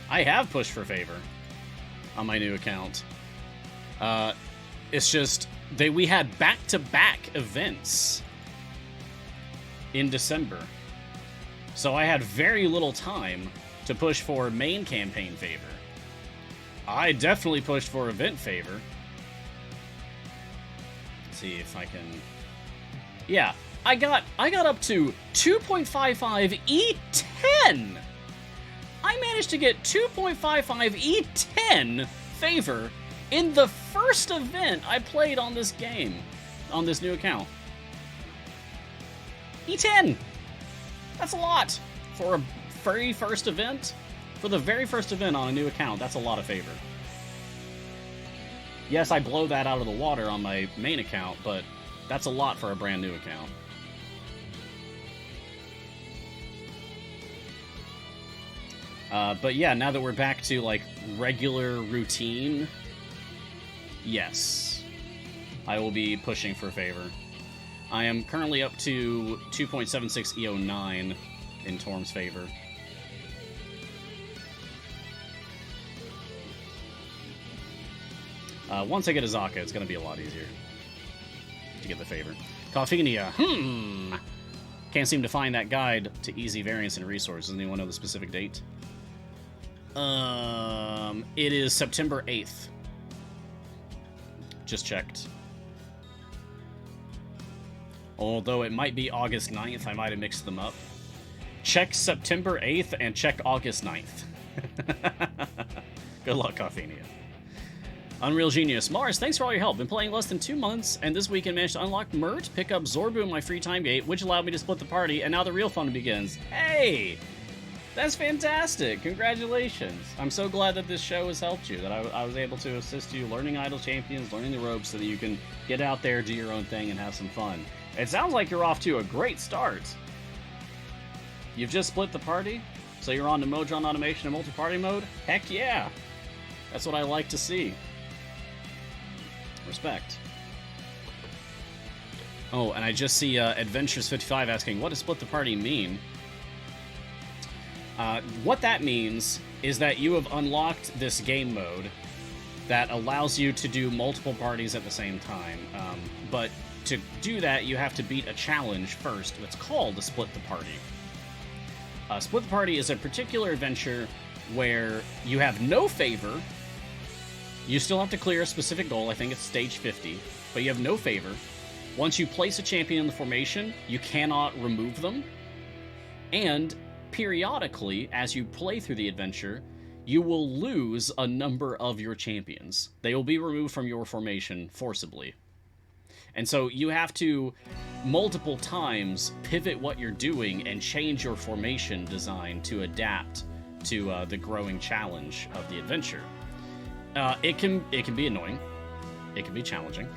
I have pushed for favor on my new account. It's just we had back-to-back events in December. So I had very little time to push for main campaign favor. I definitely pushed for event favor. Let's see if I can... Yeah, I got up to 2.55 E10! I managed to get 2.55 E10 favor in the first event I played on this game, on this new account. E10! That's a lot for a very first event. For the very first event on a new account, that's a lot of favor. Yes, I blow that out of the water on my main account, but that's a lot for a brand new account. But yeah, now that we're back to, like, regular routine, yes, I will be pushing for favor. I am currently up to 2.76 EO9 in Torm's favor. Once I get Azaka, it's going to be a lot easier to get the favor. Coffeenia, can't seem to find that guide to easy variance and resources. Does anyone know the specific date? It is September 8th. Just checked. Although it might be August 9th, I might have mixed them up. Check September 8th and check August 9th. Good luck, Coffeenia. Unreal Genius. Mars, thanks for all your help. Been playing less than 2 months, and this weekend managed to unlock Mert, pick up Zorbu in my free time gate, which allowed me to split the party, and now the real fun begins. Hey! That's fantastic! Congratulations! I'm so glad that this show has helped you, that I was able to assist you learning Idle Champions, learning the ropes, so that you can get out there, do your own thing, and have some fun. It sounds like you're off to a great start. You've just split the party, so you're on to Modron Automation and multi-party mode? Heck yeah! That's what I like to see. Respect. Oh, and I just see Adventures55 asking, what does split the party mean? What that means is that you have unlocked this game mode that allows you to do multiple parties at the same time. But to do that, you have to beat a challenge first that's called the Split the Party. Split the Party is a particular adventure where you have no favor. You still have to clear a specific goal. I think it's stage 50, but you have no favor. Once you place a champion in the formation, you cannot remove them. And periodically, as you play through the adventure, you will lose a number of your champions. They will be removed from your formation forcibly. And so you have to, multiple times, pivot what you're doing and change your formation design to adapt to the growing challenge of the adventure. It can be annoying. It can be challenging.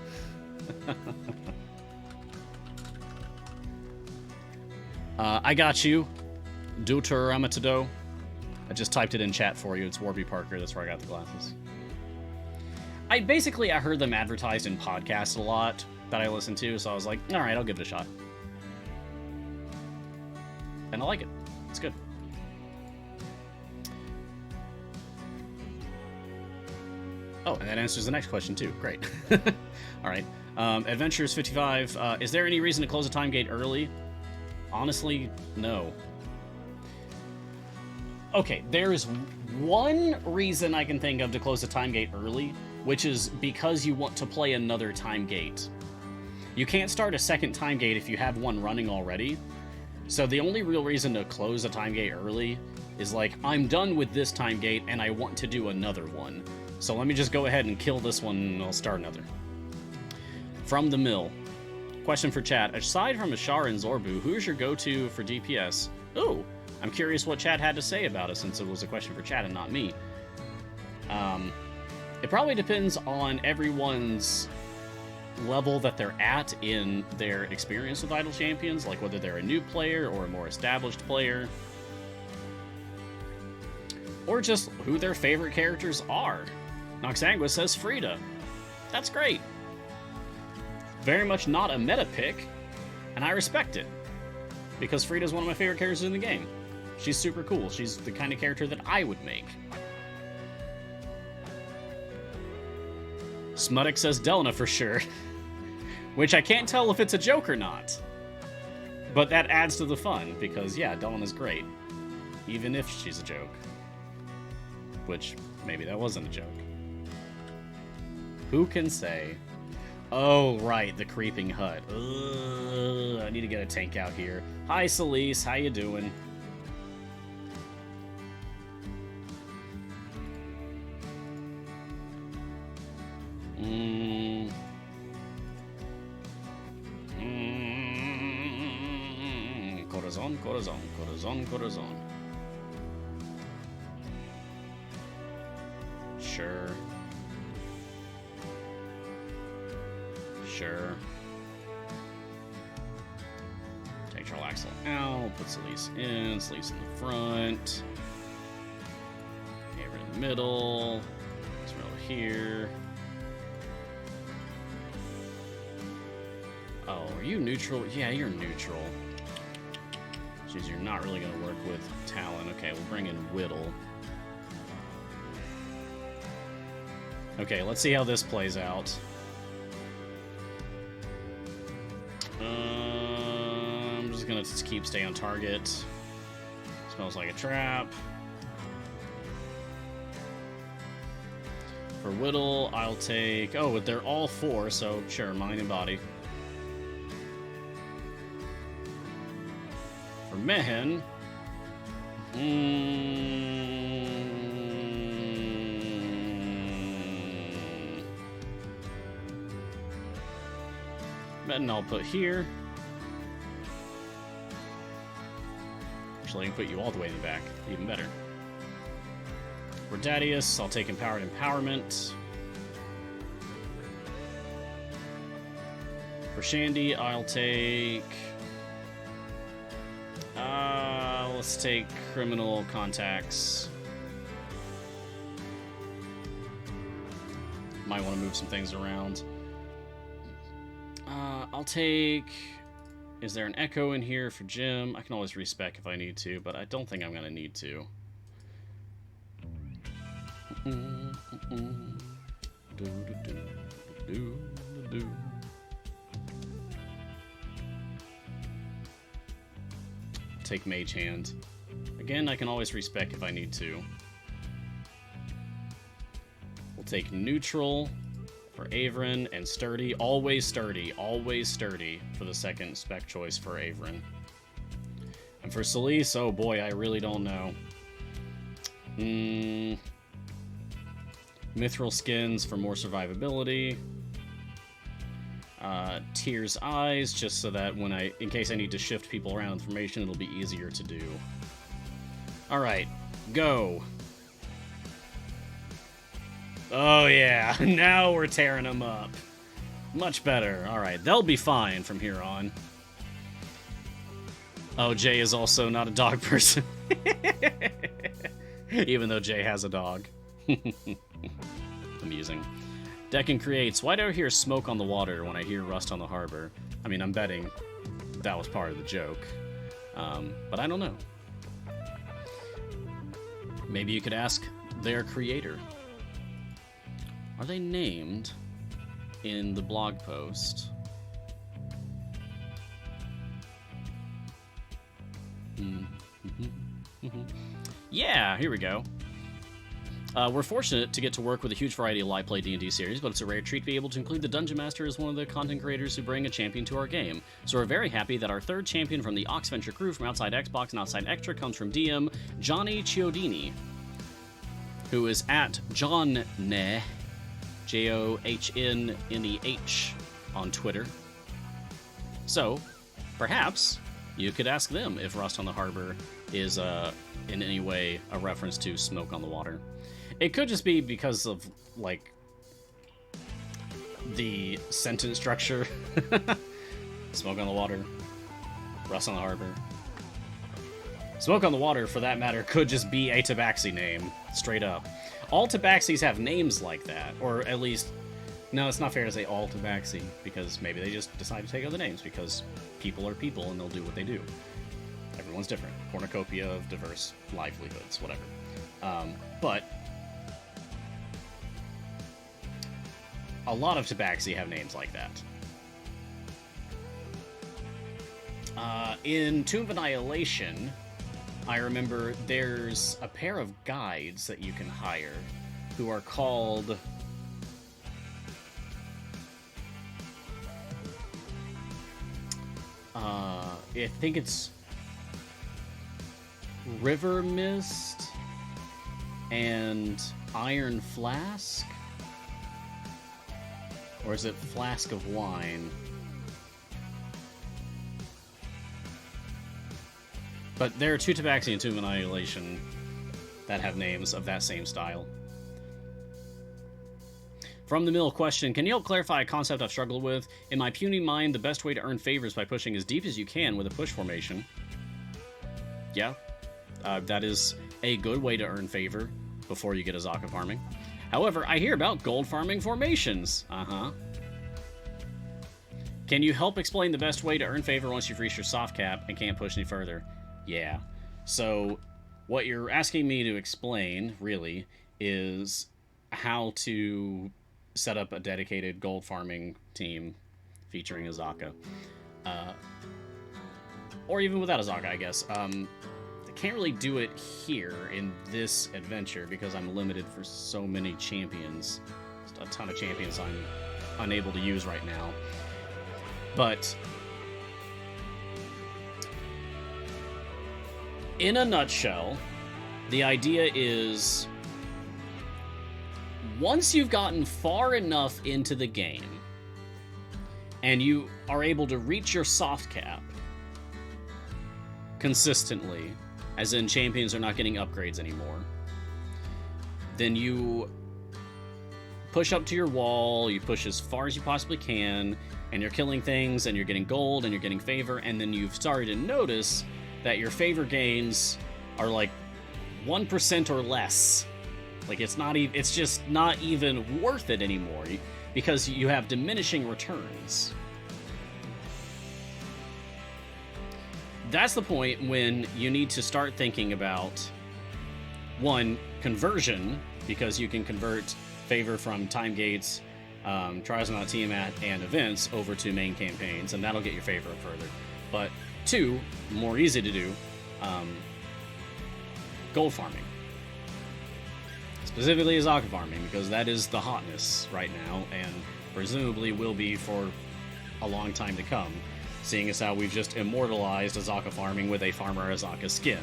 I got you, Deuteramatado. I just typed it in chat for you. It's Warby Parker. That's where I got the glasses. I heard them advertised in podcasts a lot that I listen to, so I was like, all right, I'll give it a shot. And I like it. It's good. Oh, and that answers the next question, too. Great. All right. Adventures 55. Is there any reason to close a time gate early? Honestly, no. Okay, there is one reason I can think of to close a time gate early, which is because you want to play another time gate. You can't start a second time gate if you have one running already. So the only real reason to close a time gate early is like, I'm done with this time gate and I want to do another one. So let me just go ahead and kill this one and I'll start another. From the Mill. Question for chat. Aside from Ashara and Zorbu, who is your go-to for DPS? Ooh, I'm curious what chat had to say about it since it was a question for chat and not me. It probably depends on everyone's level that they're at in their experience with Idle Champions, like whether they're a new player or a more established player. Or just who their favorite characters are. Noxangua says Frida. That's great. Very much not a meta pick, and I respect it. Because Frida's one of my favorite characters in the game. She's super cool. She's the kind of character that I would make. Smuttick says Delna for sure. Which I can't tell if it's a joke or not. But that adds to the fun, because, yeah, Dawn is great. Even if she's a joke. Which, maybe that wasn't a joke. Who can say? Oh, right, the creeping hut. Ugh, I need to get a tank out here. Hi, Celise, how you doing? Corazon, corazon, corazon, corazon. Sure. Sure. Take Charlaxle out, put Celise in the front. Hammer in the middle. Throw here. Oh, are you neutral? Yeah, you're neutral. Jeez, you're not really going to work with Talon. Okay, we'll bring in Whittle. Okay, let's see how this plays out. I'm just gonna keep stay on target. Smells like a trap. For Whittle, I'll take... Oh, they're all 4, so sure, mind and body. For Mehen... Mehen I'll put here. Actually, I can put you all the way in the back. Even better. For Dadius, I'll take Empowered Empowerment. For Shandy, I'll take... let's take Criminal Contacts. Might want to move some things around. I'll take... Is there an Echo in here for Jim? I can always respec if I need to, but I don't think I'm going to need to. Take Mage Hand. Again, I can always respec if I need to. We'll take Neutral for Averin and Sturdy. Always Sturdy. Always Sturdy for the second spec choice for Averin. And for Celise, oh boy, I really don't know. Mithril Skins for more survivability. Tears Eyes, just so that when in case I need to shift people around information, it'll be easier to do. Alright, go. Oh yeah, now we're tearing them up. Much better. Alright, they'll be fine from here on. Oh, Jay is also not a dog person. Even though Jay has a dog. Amusing. Deccan creates, why do I hear smoke on the water when I hear rust on the harbor? I mean, I'm betting that was part of the joke. But I don't know. Maybe you could ask their creator. Are they named in the blog post? Yeah, here we go. We're fortunate to get to work with a huge variety of live play D&D series, but it's a rare treat to be able to include the Dungeon Master as one of the content creators who bring a champion to our game. So we're very happy that our third champion from the Oxventure crew from Outside Xbox and Outside Extra comes from DM Johnny Chiodini, who is at Johnneh, Johnneh, on Twitter. So, perhaps you could ask them if Rust on the Harbor is in any way a reference to smoke on the water. It could just be because of, like, the sentence structure. Smoke on the water, Rust on the Harbor. Smoke on the Water, for that matter, could just be a Tabaxi name, straight up. All Tabaxis have names like that, or at least... No, it's not fair to say all Tabaxi, because maybe they just decide to take other names, because people are people and they'll do what they do. Everyone's different. Cornucopia of diverse livelihoods, whatever. But a lot of Tabaxi have names like that. In Tomb of Annihilation, I remember there's a pair of guides that you can hire who are called... I think it's River Mist and Iron Flask? Or is it Flask of Wine? But there are two Tabaxi and Tomb of Annihilation that have names of that same style. From the Mill question, can you help clarify a concept I've struggled with? In my puny mind, the best way to earn favors by pushing as deep as you can with a push formation. Yeah, that is a good way to earn favor before you get Azaka farming. However, I hear about gold farming formations. Can you help explain the best way to earn favor once you've reached your soft cap and can't push any further? Yeah. So, what you're asking me to explain, really, is how to set up a dedicated gold farming team featuring Azaka. Or even without Azaka, I guess. I can't really do it here in this adventure because I'm limited for so many champions. Just a ton of champions I'm unable to use right now. But in a nutshell, the idea is once you've gotten far enough into the game and you are able to reach your soft cap consistently, as in champions are not getting upgrades anymore, then you push up to your wall, you push as far as you possibly can, and you're killing things, and you're getting gold, and you're getting favor, and then you've started to notice that your favor gains are like 1% or less. Like, it's just not even worth it anymore, because you have diminishing returns. That's the point when you need to start thinking about, one, conversion, because you can convert favor from time gates, Trials Not Tiamat, and events over to main campaigns, and that'll get your favor further. But two, more easy to do, gold farming. Specifically Azaka farming, because that is the hotness right now, and presumably will be for a long time to come, seeing as how we've just immortalized Azaka farming with a Farmer Azaka skin.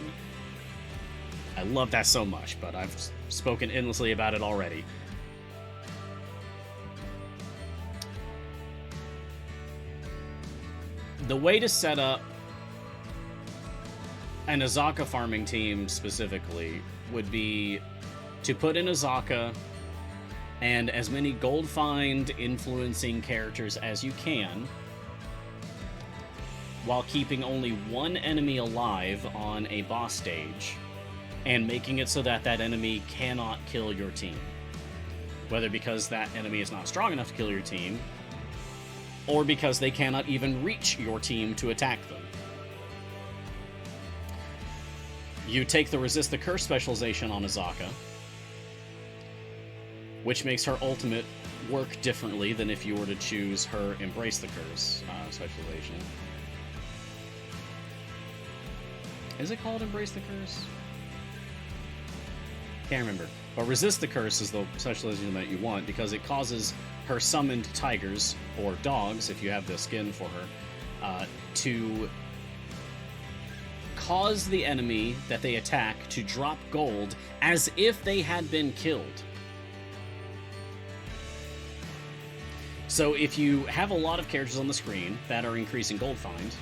I love that so much, but I've spoken endlessly about it already. The way to set up an Azaka farming team specifically would be to put in Azaka and as many gold find influencing characters as you can, while keeping only one enemy alive on a boss stage, and making it so that that enemy cannot kill your team. Whether because that enemy is not strong enough to kill your team, or because they cannot even reach your team to attack them. You take the Resist the Curse specialization on Azaka, which makes her ultimate work differently than if you were to choose her Embrace the Curse specialization. Is it called Embrace the Curse? Can't remember. But Resist the Curse is the specialization that you want because it causes her summoned tigers, or dogs if you have the skin for her, to cause the enemy that they attack to drop gold as if they had been killed. So if you have a lot of characters on the screen that are increasing gold find...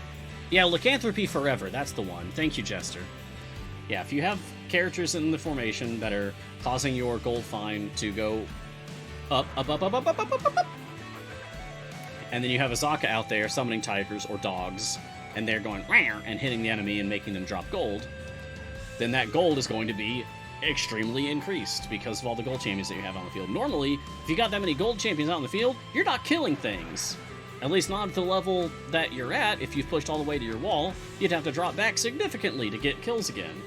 Yeah, Lycanthropy Forever, that's the one. Thank you, Jester. Yeah, if you have characters in the formation that are causing your gold find to go up, and then you have Azaka out there summoning tigers or dogs, and they're going rawr and hitting the enemy and making them drop gold, then that gold is going to be extremely increased because of all the gold champions that you have on the field. Normally, if you got that many gold champions out in the field, you're not killing things. At least not at the level that you're at. If you've pushed all the way to your wall, you'd have to drop back significantly to get kills again.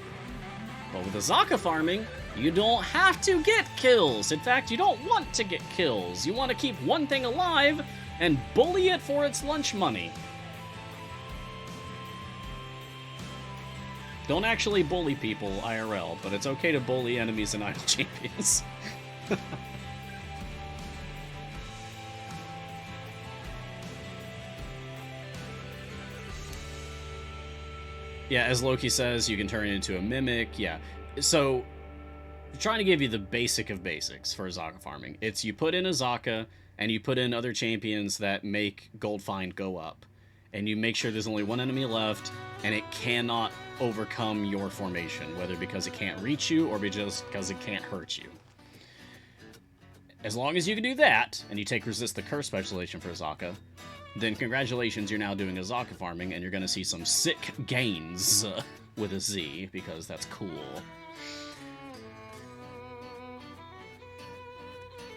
But with Azaka farming, you don't have to get kills. In fact, you don't want to get kills. You want to keep one thing alive and bully it for its lunch money. Don't actually bully people IRL, but it's okay to bully enemies and idle champions. Yeah, as Loki says, you can turn it into a mimic. Yeah, so trying to give you the basic of basics for Azaka farming. It's you put in Azaka, and you put in other champions that make gold find go up. And you make sure there's only one enemy left, and it cannot overcome your formation, whether because it can't reach you or just because it can't hurt you. As long as you can do that, and you take Resist the Curse specialization for Azaka, then congratulations, you're now doing Azaka farming, and you're going to see some sick gains with a Z, because that's cool.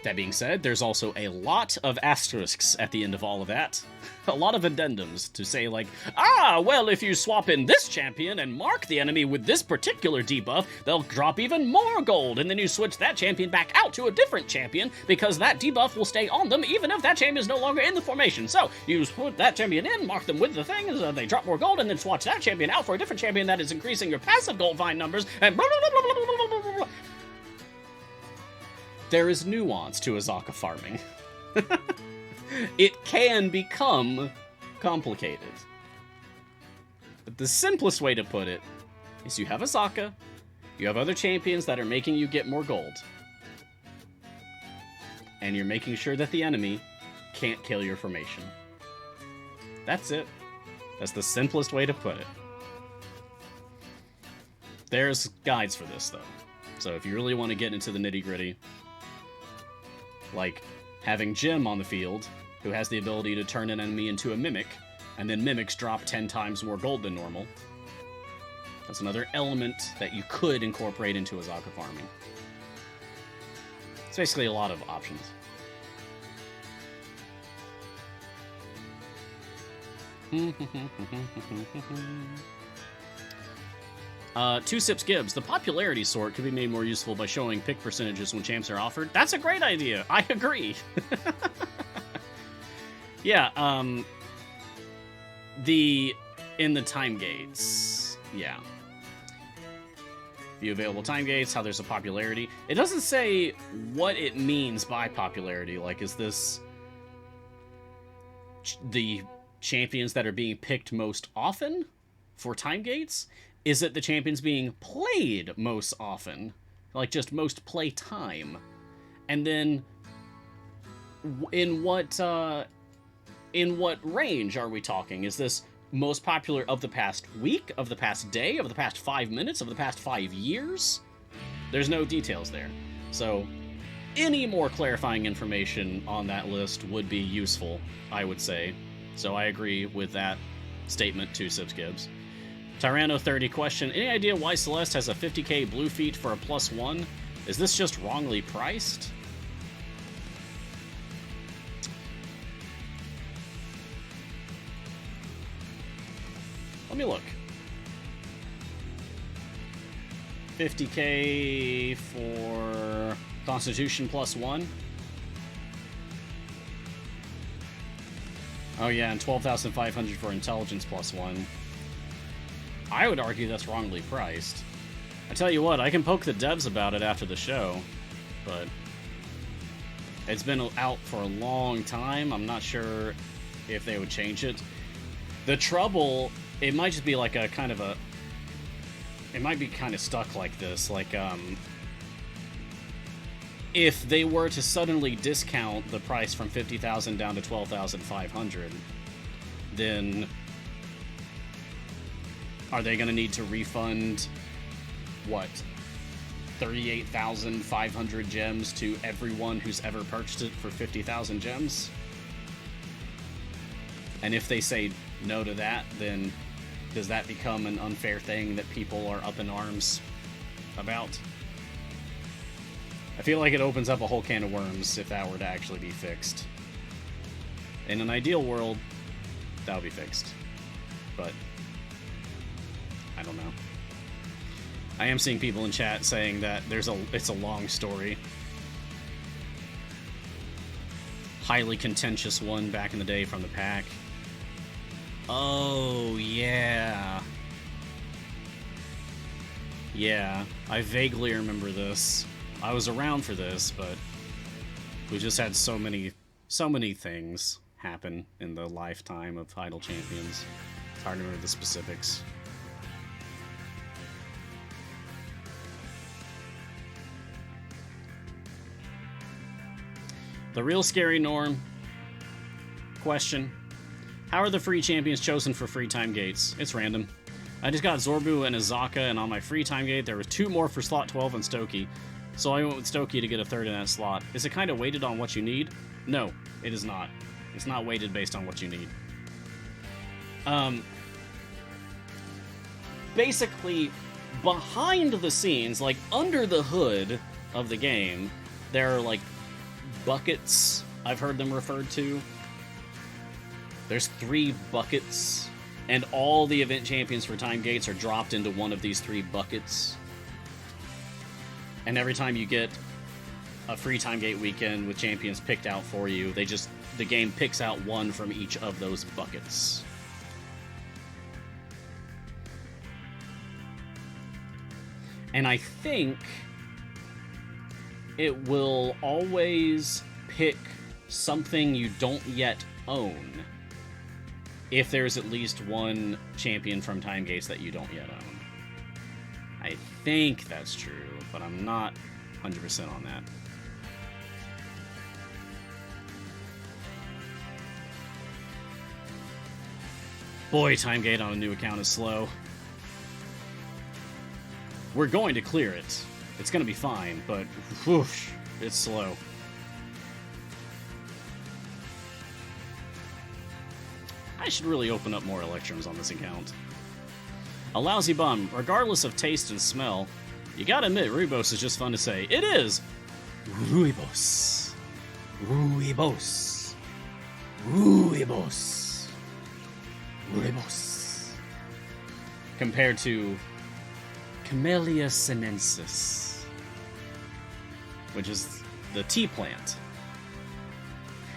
That being said, there's also a lot of asterisks at the end of all of that. A lot of addendums to say like, well, if you swap in this champion and mark the enemy with this particular debuff, they'll drop even more gold, and then you switch that champion back out to a different champion because that debuff will stay on them even if that champion is no longer in the formation. So you put that champion in, mark them with the thing, so they drop more gold, and then swatch that champion out for a different champion that is increasing your passive gold find numbers, and blah, blah, blah, blah, blah, blah, blah, blah. There is nuance to Azaka farming. It can become complicated. But the simplest way to put it is you have Azaka, you have other champions that are making you get more gold, and you're making sure that the enemy can't kill your formation. That's it. That's the simplest way to put it. There's guides for this, though. So if you really want to get into the nitty-gritty, like having Jim on the field, who has the ability to turn an enemy into a mimic, and then mimics drop 10 times more gold than normal. That's another element that you could incorporate into Azaka farming. It's basically a lot of options. Two Sips Gibbs. The popularity sort could be made more useful by showing pick percentages when champs are offered. That's a great idea. I agree. Yeah, in the time gates. Yeah. View available time gates, how there's a popularity. It doesn't say what it means by popularity. Like, is this the champions that are being picked most often for time gates? Is it the champions being played most often? Like, just most play time? And then, in what range are we talking? Is this most popular of the past week, of the past day, of the past 5 minutes, of the past 5 years? There's no details there. So, any more clarifying information on that list would be useful, I would say. So I agree with that statement, to Sips Gibbs. Tyranno30 question, any idea why Celeste has a 50k blue feat for a +1? Is this just wrongly priced? Let me look. 50k for Constitution +1. Oh yeah, and 12,500 for Intelligence +1. I would argue that's wrongly priced. I tell you what, I can poke the devs about it after the show, but it's been out for a long time. I'm not sure if they would change it. The trouble, it might just be like a kind of a... It might be kind of stuck like this, like, if they were to suddenly discount the price from 50,000 down to 12,500, then are they going to need to refund, what, 38,500 gems to everyone who's ever purchased it for 50,000 gems? And if they say no to that, then does that become an unfair thing that people are up in arms about? I feel like it opens up a whole can of worms if that were to actually be fixed. In an ideal world, that would be fixed. But I don't know. I am seeing people in chat saying that it's a long story. Highly contentious one back in the day from the pack. Oh, yeah. Yeah, I vaguely remember this. I was around for this, but we just had so many things happen in the lifetime of Title Champions. It's hard to remember the specifics. The real scary Norm question. How are the free champions chosen for free time gates? It's random. I just got Zorbu and Azaka, and on my free time gate there were 2 more for slot 12 and Stokey. So I went with Stokey to get a 3rd in that slot. Is it kind of weighted on what you need? No, it is not. It's not weighted based on what you need. Basically, behind the scenes, like under the hood of the game, there are like buckets, I've heard them referred to. There's 3 buckets, and all the event champions for time gates are dropped into one of these 3 buckets. And every time you get a free time gate weekend with champions picked out for you, the game picks out one from each of those buckets. And I think it will always pick something you don't yet own if there's at least one champion from Time Gates that you don't yet own. I think that's true, but I'm not 100% on that. Boy, Time Gate on a new account is slow. We're going to clear it. It's going to be fine, but whoosh, it's slow. I should really open up more Electrums on this account. A lousy bum, regardless of taste and smell. You gotta admit, Rooibos is just fun to say. It is! Rooibos. Rooibos. Rooibos. Rooibos. Compared to Camellia sinensis, which is the tea plant.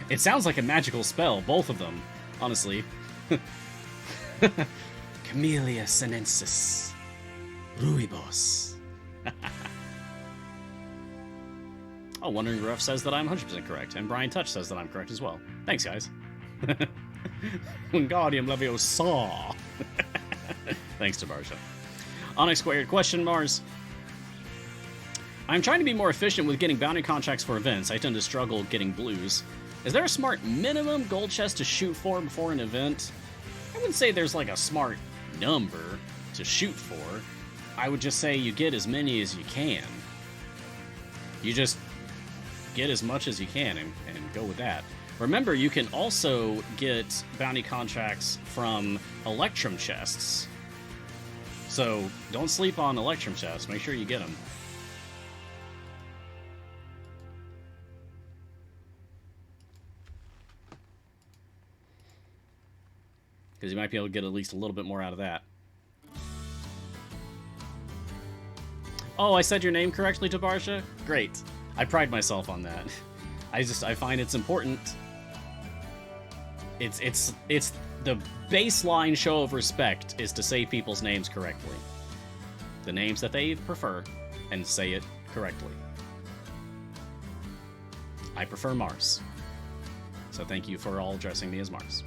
It sounds like a magical spell, both of them, honestly. Camellia sinensis. Rooibos. Oh, Wondering Gruff says that I'm 100% correct, and Brian Touch says that I'm correct as well. Thanks, guys. Wingardium Leviosa. Thanks to Barsha. Onyx Squared, question Mars. I'm trying to be more efficient with getting bounty contracts for events. I tend to struggle getting blues. Is there a smart minimum gold chest to shoot for before an event? I wouldn't say there's like a smart number to shoot for. I would just say you get as many as you can. You just get as much as you can and go with that. Remember, you can also get bounty contracts from Electrum chests. So don't sleep on Electrum chests. Make sure you get them. Because you might be able to get at least a little bit more out of that. Oh, I said your name correctly, Tabarsha? Great. I pride myself on that. I find it's important. It's the baseline show of respect is to say people's names correctly. The names that they prefer, and say it correctly. I prefer Mars. So thank you for all addressing me as Mars.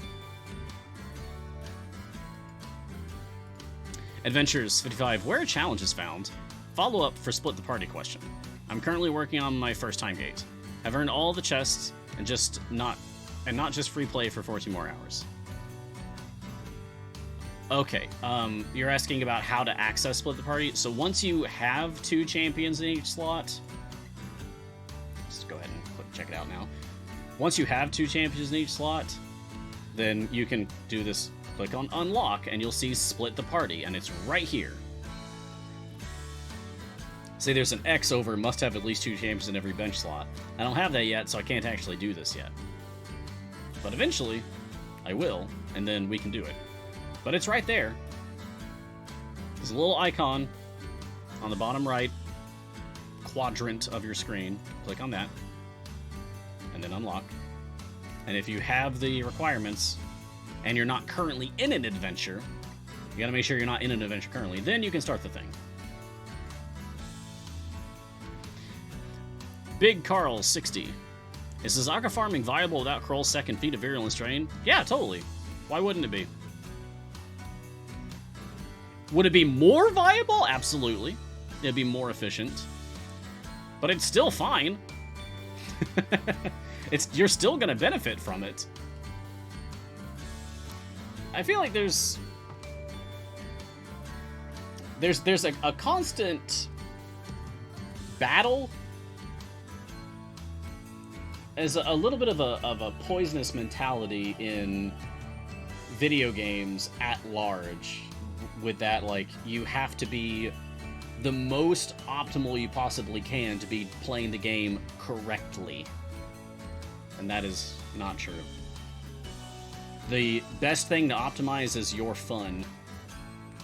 Adventures 55, where a challenge is found. Follow-up for split the party question. I'm currently working on my first time gate. I've earned all the chests and not just free play for 14 more hours. Okay, you're asking about how to access split the party. So once you have 2 champions in each slot, let's go ahead and check it out now. Once you have 2 champions in each slot, then you can do this. Click on unlock and you'll see split the party, and it's right here. Say there's an X over must have at least 2 champions in every bench slot. I don't have that yet, so I can't actually do this yet. But eventually, I will, and then we can do it. But it's right there. There's a little icon on the bottom right quadrant of your screen. Click on that, and then unlock. And if you have the requirements, and you're not currently in an adventure, you gotta make sure you're not in an adventure currently, then you can start the thing. Big Carl 60. Is Azaka farming viable without Kroll's second feat of Virulence Drain? Yeah, totally. Why wouldn't it be? Would it be more viable? Absolutely. It'd be more efficient. But it's still fine. You're still gonna benefit from it. I feel like there's a constant battle as a little bit of a poisonous mentality in video games at large, with that, like, you have to be the most optimal you possibly can to be playing the game correctly. And that is not true. The best thing to optimize is your fun.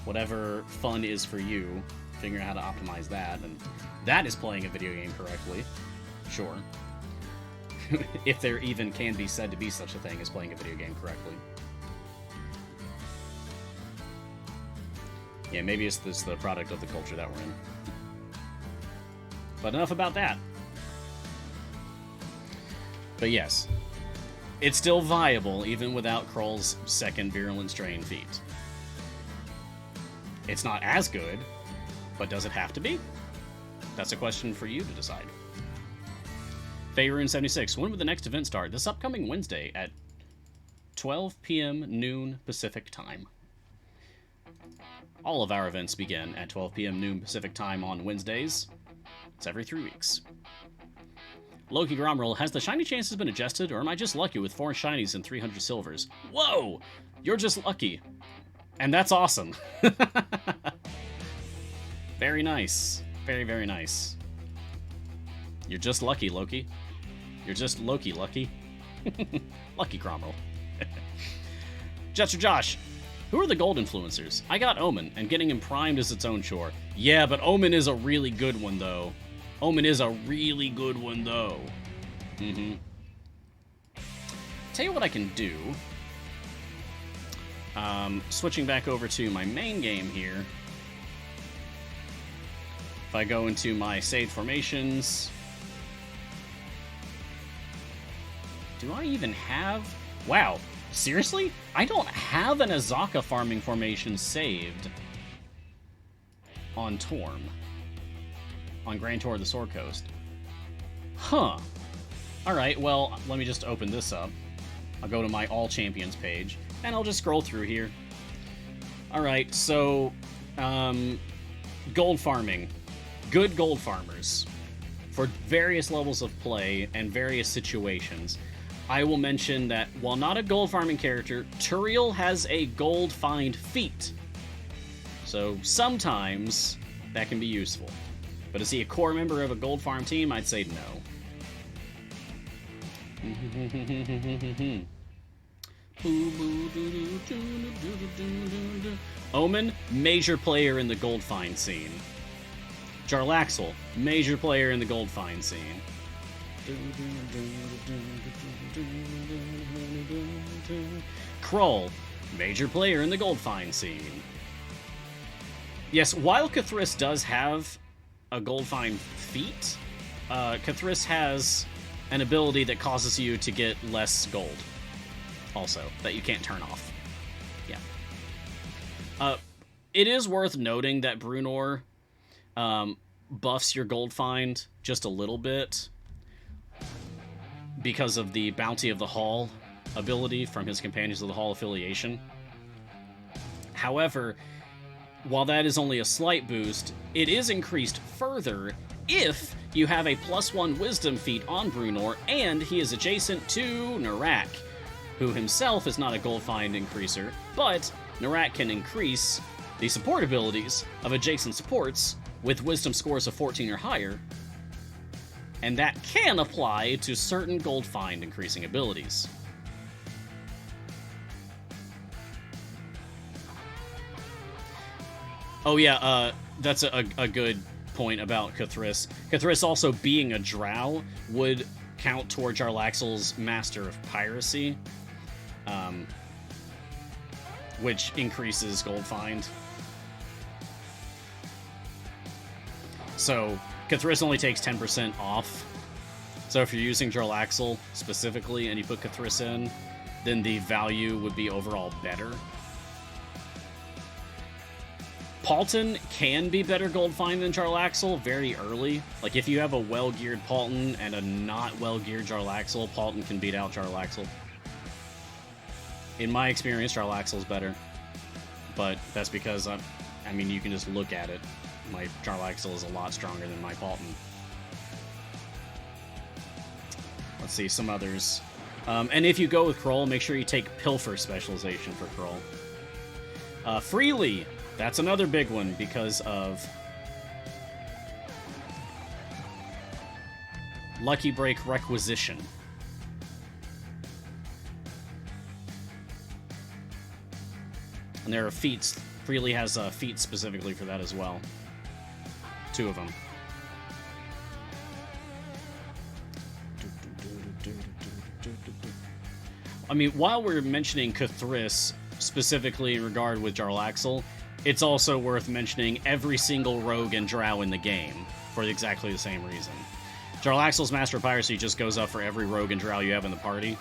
Whatever fun is for you, figuring out how to optimize that, and that is playing a video game correctly. Sure. If there even can be said to be such a thing as playing a video game correctly. Yeah, maybe it's the product of the culture that we're in. But enough about that. But yes, it's still viable even without Kroll's second Virulence Drain feat. It's not as good, but does it have to be? That's a question for you to decide. Faerun76, when would the next event start? This upcoming Wednesday at 12 p.m. noon Pacific time. All of our events begin at 12 p.m. noon Pacific time on Wednesdays. It's every 3 weeks. Loki Gromroll, has the shiny chances been adjusted, or am I just lucky with 4 shinies and 300 silvers? Whoa! You're just lucky. And that's awesome. Very nice. Very, very nice. You're just lucky, Loki. You're just Loki lucky. Lucky Gromroll. Jester Josh, who are the gold influencers? I got Omen, and getting him primed is its own chore. Yeah, but Omen is a really good one, though. Omen is a really good one, though. Tell you what I can do. Switching back over to my main game here. If I go into my saved formations... Do I even have... Wow, seriously? I don't have an Azaka farming formation saved on Torm. On Grand Tour of the Sword Coast. Huh. Alright, well, let me just open this up. I'll go to my All Champions page, and I'll just scroll through here. Alright, so... gold farming. Good gold farmers. For various levels of play and various situations. I will mention that, while not a gold farming character, Turiel has a gold find feat. So sometimes that can be useful. But is he a core member of a gold farm team? I'd say no. Omen, major player in the gold find scene. Jarlaxle, major player in the gold find scene. Kroll, major player in the gold find scene. Yes, while Cthulhu does have a gold find feat, Cthulhu has an ability that causes you to get less gold. Also, that you can't turn off. Yeah. It is worth noting that Brunor buffs your gold find just a little bit because of the Bounty of the Hall ability from his Companions of the Hall affiliation. However, while that is only a slight boost, it is increased further if you have a +1 Wisdom feat on Brunor and he is adjacent to Narak, who himself is not a gold find increaser, but Narak can increase the support abilities of adjacent supports with Wisdom scores of 14 or higher, and that can apply to certain gold find increasing abilities. Oh yeah, that's a good point about Cthulhu. Cthulhu also being a drow would count toward Jarlaxle's Master of Piracy, which increases gold find. So Cthulhu only takes 10% off So if you're using Jarlaxle specifically and you put Cthulhu in, then the value would be overall better. Paulton can be better gold find than Jarlaxle very early. Like, if you have a well-geared Paulton and a not well-geared Jarlaxle, Paulton can beat out Jarlaxle. In my experience, Jarlaxle's better. But that's because, I mean, you can just look at it. My Jarlaxle is a lot stronger than my Paulton. Let's see, some others. And if you go with Kroll, make sure you take Pilfer Specialization for Kroll. Freely. That's another big one because of Lucky Break Requisition. And there are feats. Freely has feats specifically for that as well. 2 of them. I mean, while we're mentioning Cthulhu specifically in regard with Jarlaxle, it's also worth mentioning every single rogue and drow in the game for exactly the same reason. Jarlaxle's Master of Piracy just goes up for every rogue and drow you have in the party.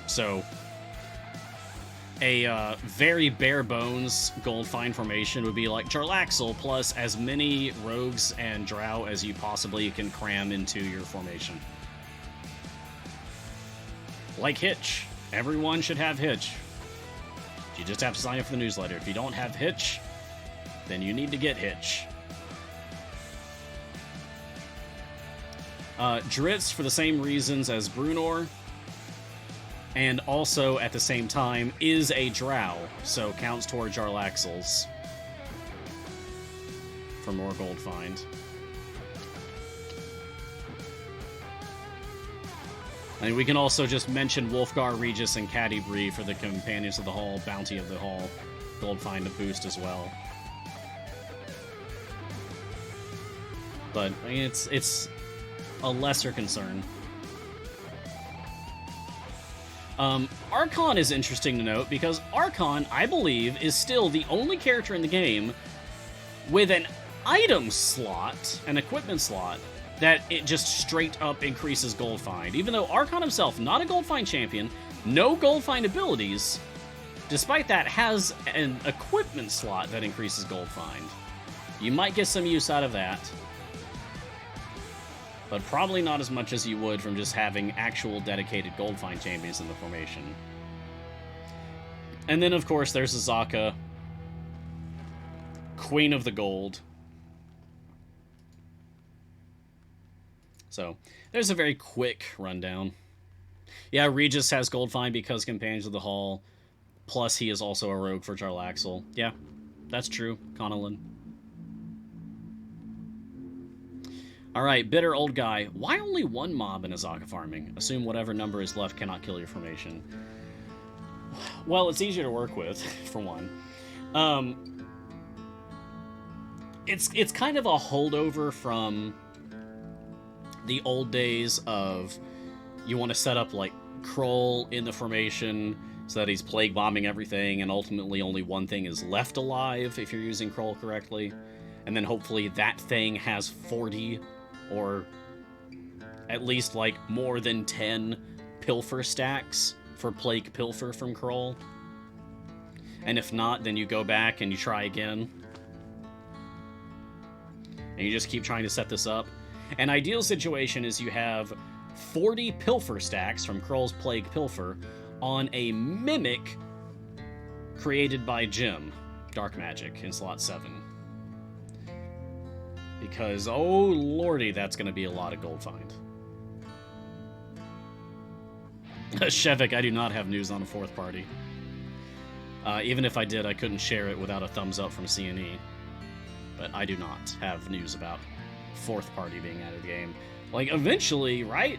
So, a very bare bones gold find formation would be like Jarlaxle plus as many rogues and drow as you possibly can cram into your formation. Like Hitch. Everyone should have Hitch. You just have to sign up for the newsletter. If you don't have Hitch, then you need to get Hitch. Dritz for the same reasons as Brunor, and also at the same time is a drow, so counts toward Jarlaxle's for more gold find. I mean, we can also just mention Wolfgar, Regis, and Catti-brie for the Companions of the Hall, Bounty of the Hall, gold find to boost as well. But, I mean, it's a lesser concern. Archon is interesting to note, because Archon, I believe, is still the only character in the game with an item slot, an equipment slot, that it just straight up increases gold find. Even though Archon himself, not a gold find champion, no gold find abilities, despite that has an equipment slot that increases gold find. You might get some use out of that, but probably not as much as you would from just having actual dedicated gold find champions in the formation. And then, of course, there's Azaka, Queen of the Gold. So, there's a very quick rundown. Yeah, Regis has gold find because Companions of the Hall, plus he is also a rogue for Jarlaxle. Yeah, that's true, Connellan. Alright, Bitter Old Guy. Why only one mob in Azaka farming? Assume whatever number is left cannot kill your formation. Well, it's easier to work with, for one. It's kind of a holdover from the old days of you want to set up like Kroll in the formation so that he's plague bombing everything and ultimately only one thing is left alive if you're using Kroll correctly, and then hopefully that thing has 40 or at least like more than 10 pilfer stacks for plague pilfer from Kroll, and if not, then you go back and you try again and you just keep trying to set this up. An ideal situation is you have 40 pilfer stacks from Kroll's Plague Pilfer on a mimic created by Jim, Dark Magic, in slot 7. Because, oh lordy, that's going to be a lot of gold find. Shevik, I do not have news on a fourth party. Even if I did, I couldn't share it without a thumbs up from CNE. But I do not have news about fourth party being out of the game. Like, eventually, right?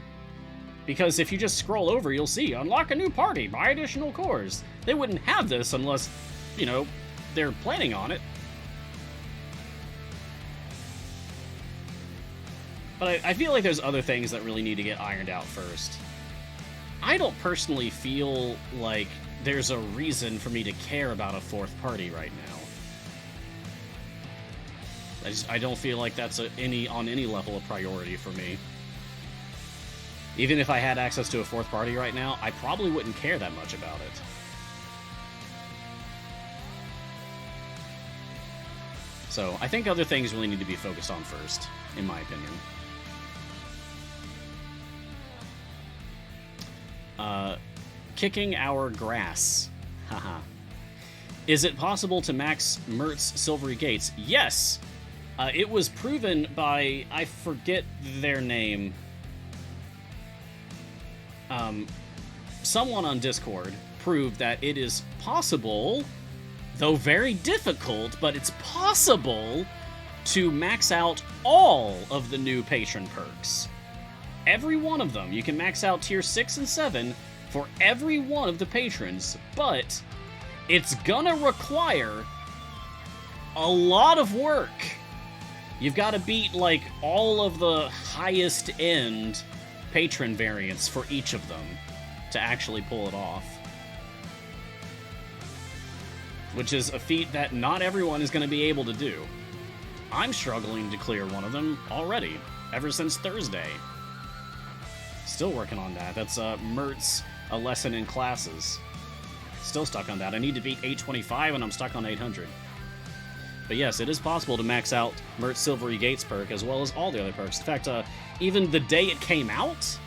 Because if you just scroll over, you'll see, unlock a new party, buy additional cores. They wouldn't have this unless, you know, they're planning on it. But I feel like there's other things that really need to get ironed out first. I don't personally feel like there's a reason for me to care about a fourth party right now. I don't feel like that's on any level a priority for me. Even if I had access to a fourth party right now, I probably wouldn't care that much about it. So, I think other things really need to be focused on first, in my opinion. Kicking our grass. Haha. Is it possible to max Mert's Silvery Gates? Yes! It was proven by... I forget their name. Someone on Discord proved that it is possible, though very difficult, but it's possible to max out all of the new patron perks. Every one of them. You can max out tier 6 and 7 for every one of the patrons, but it's gonna require a lot of work. You've got to beat, like, all of the highest end patron variants for each of them to actually pull it off. Which is a feat that not everyone is going to be able to do. I'm struggling to clear one of them already, ever since Thursday. Still working on that. That's Mert's A Lesson in Classes. Still stuck on that. I need to beat 825 and I'm stuck on 800. But yes, it is possible to max out Mert's Silvery Gates perk as well as all the other perks. In fact, even the day it came out,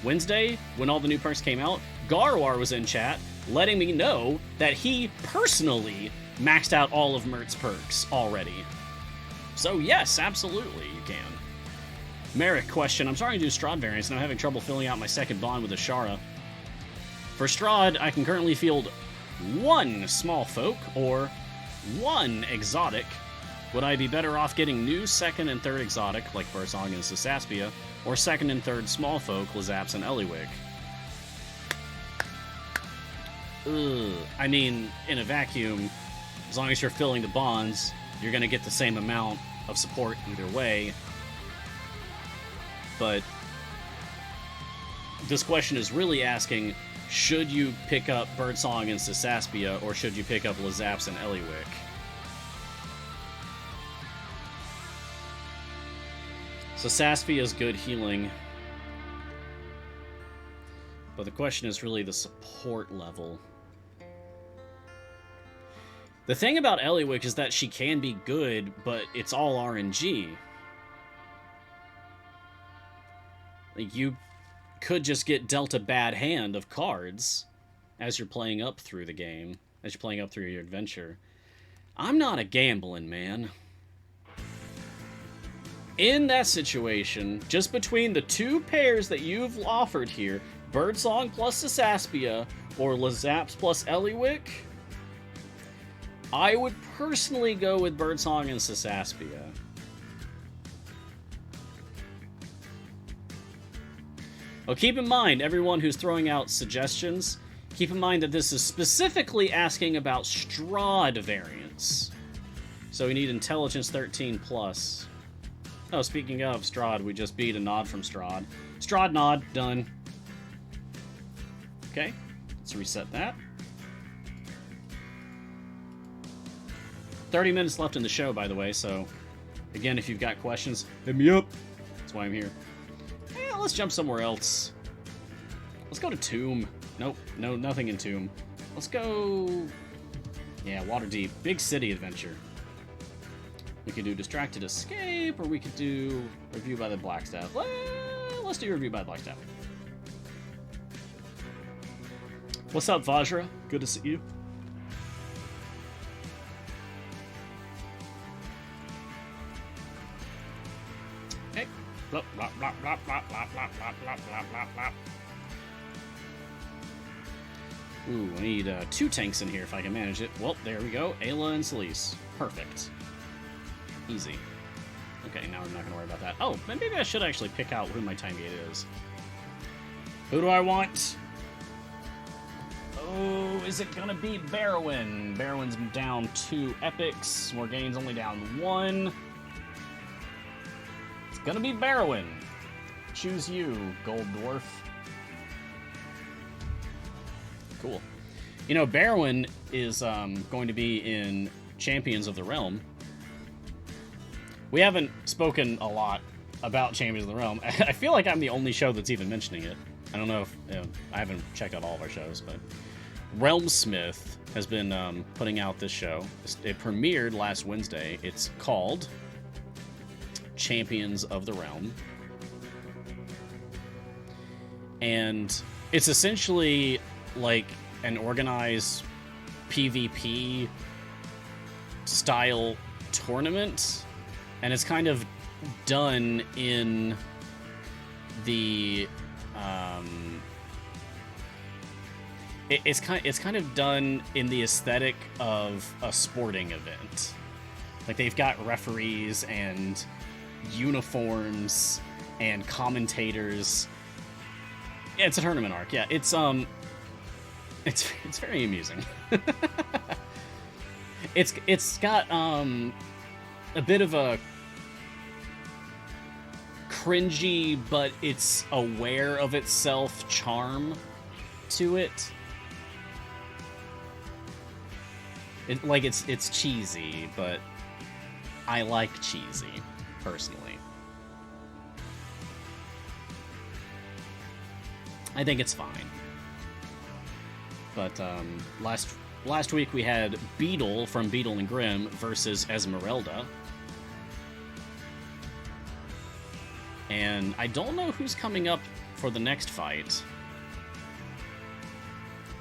Wednesday, when all the new perks came out, Garwar was in chat letting me know that he personally maxed out all of Mert's perks already. So yes, absolutely, you can. Merrick question, I'm starting to do Strahd variants and I'm having trouble filling out my second bond with Ashara. For Strahd, I can currently field one small folk or one exotic. Would I be better off getting new second and third exotic, like Birdsong and Sasaspia, or second and third small folk, Lazaps and Eliwick? I mean, in a vacuum, as long as you're filling the bonds, you're going to get the same amount of support either way. But this question is really asking, should you pick up Birdsong and Sasaspia, or should you pick up Lazaps and Eliwick? Sasaspia is good healing. But the question is really the support level. The thing about Eliwick is that she can be good, but it's all RNG. Like, you could just get dealt a bad hand of cards as you're playing up through the game, as you're playing up through your adventure. I'm not a gambling man. In that situation, just between the two pairs that you've offered here, Birdsong plus Sasaspia or Lazaps plus Eliwick, I would personally go with Birdsong and Sasaspia. Oh, keep in mind, everyone who's throwing out suggestions, keep in mind that this is specifically asking about Strahd variants. So we need Intelligence 13 plus. Oh, speaking of Strahd, we just beat a nod from Strahd. Strahd nod, done. Okay, let's reset that. 30 minutes left in the show, by the way, so again, if you've got questions, hit me up. That's why I'm here. Let's jump somewhere else. Let's go to Tomb. Nope, no, nothing in Tomb. Let's go... yeah, Waterdeep. Big city adventure. We could do Distracted Escape, or we could do Review by the Blackstaff. Let's do Review by the Blackstaff. What's up, Vajra? Good to see you. Hey. Blop, blop, blop, blop, blop, blop, blop, blop, blop, blop, blop. Ooh, I need 2 tanks in here if I can manage it. Well, there we go. Ayla and Celise. Perfect. Easy. Okay, now I'm not going to worry about that. Oh, maybe I should actually pick out who my time gate is. Who do I want? Oh, is it going to be Barrowin? Barrowin's down 2 epics. Morgane's only down 1. It's going to be Barrowin. Choose you, Gold Dwarf. Cool. You know, Barrowin is going to be in Champions of the Realm. We haven't spoken a lot about Champions of the Realm. I feel like I'm the only show that's even mentioning it. I don't know if I haven't checked out all of our shows, but Realmsmith has been putting out this show. It premiered last Wednesday. It's called Champions of the Realm, and it's essentially like an organized PvP style tournament, and it's kind of done in the it's kind of done in the aesthetic of a sporting event. Like, they've got referees and uniforms and commentators. Yeah, it's a tournament arc. Yeah, it's very amusing. It's got a bit of a cringy, but it's aware of itself charm to it. It's cheesy, but I like cheesy, personally. I think it's fine. But last week we had Beetle from Beetle and Grimm versus Esmeralda. And I don't know who's coming up for the next fight.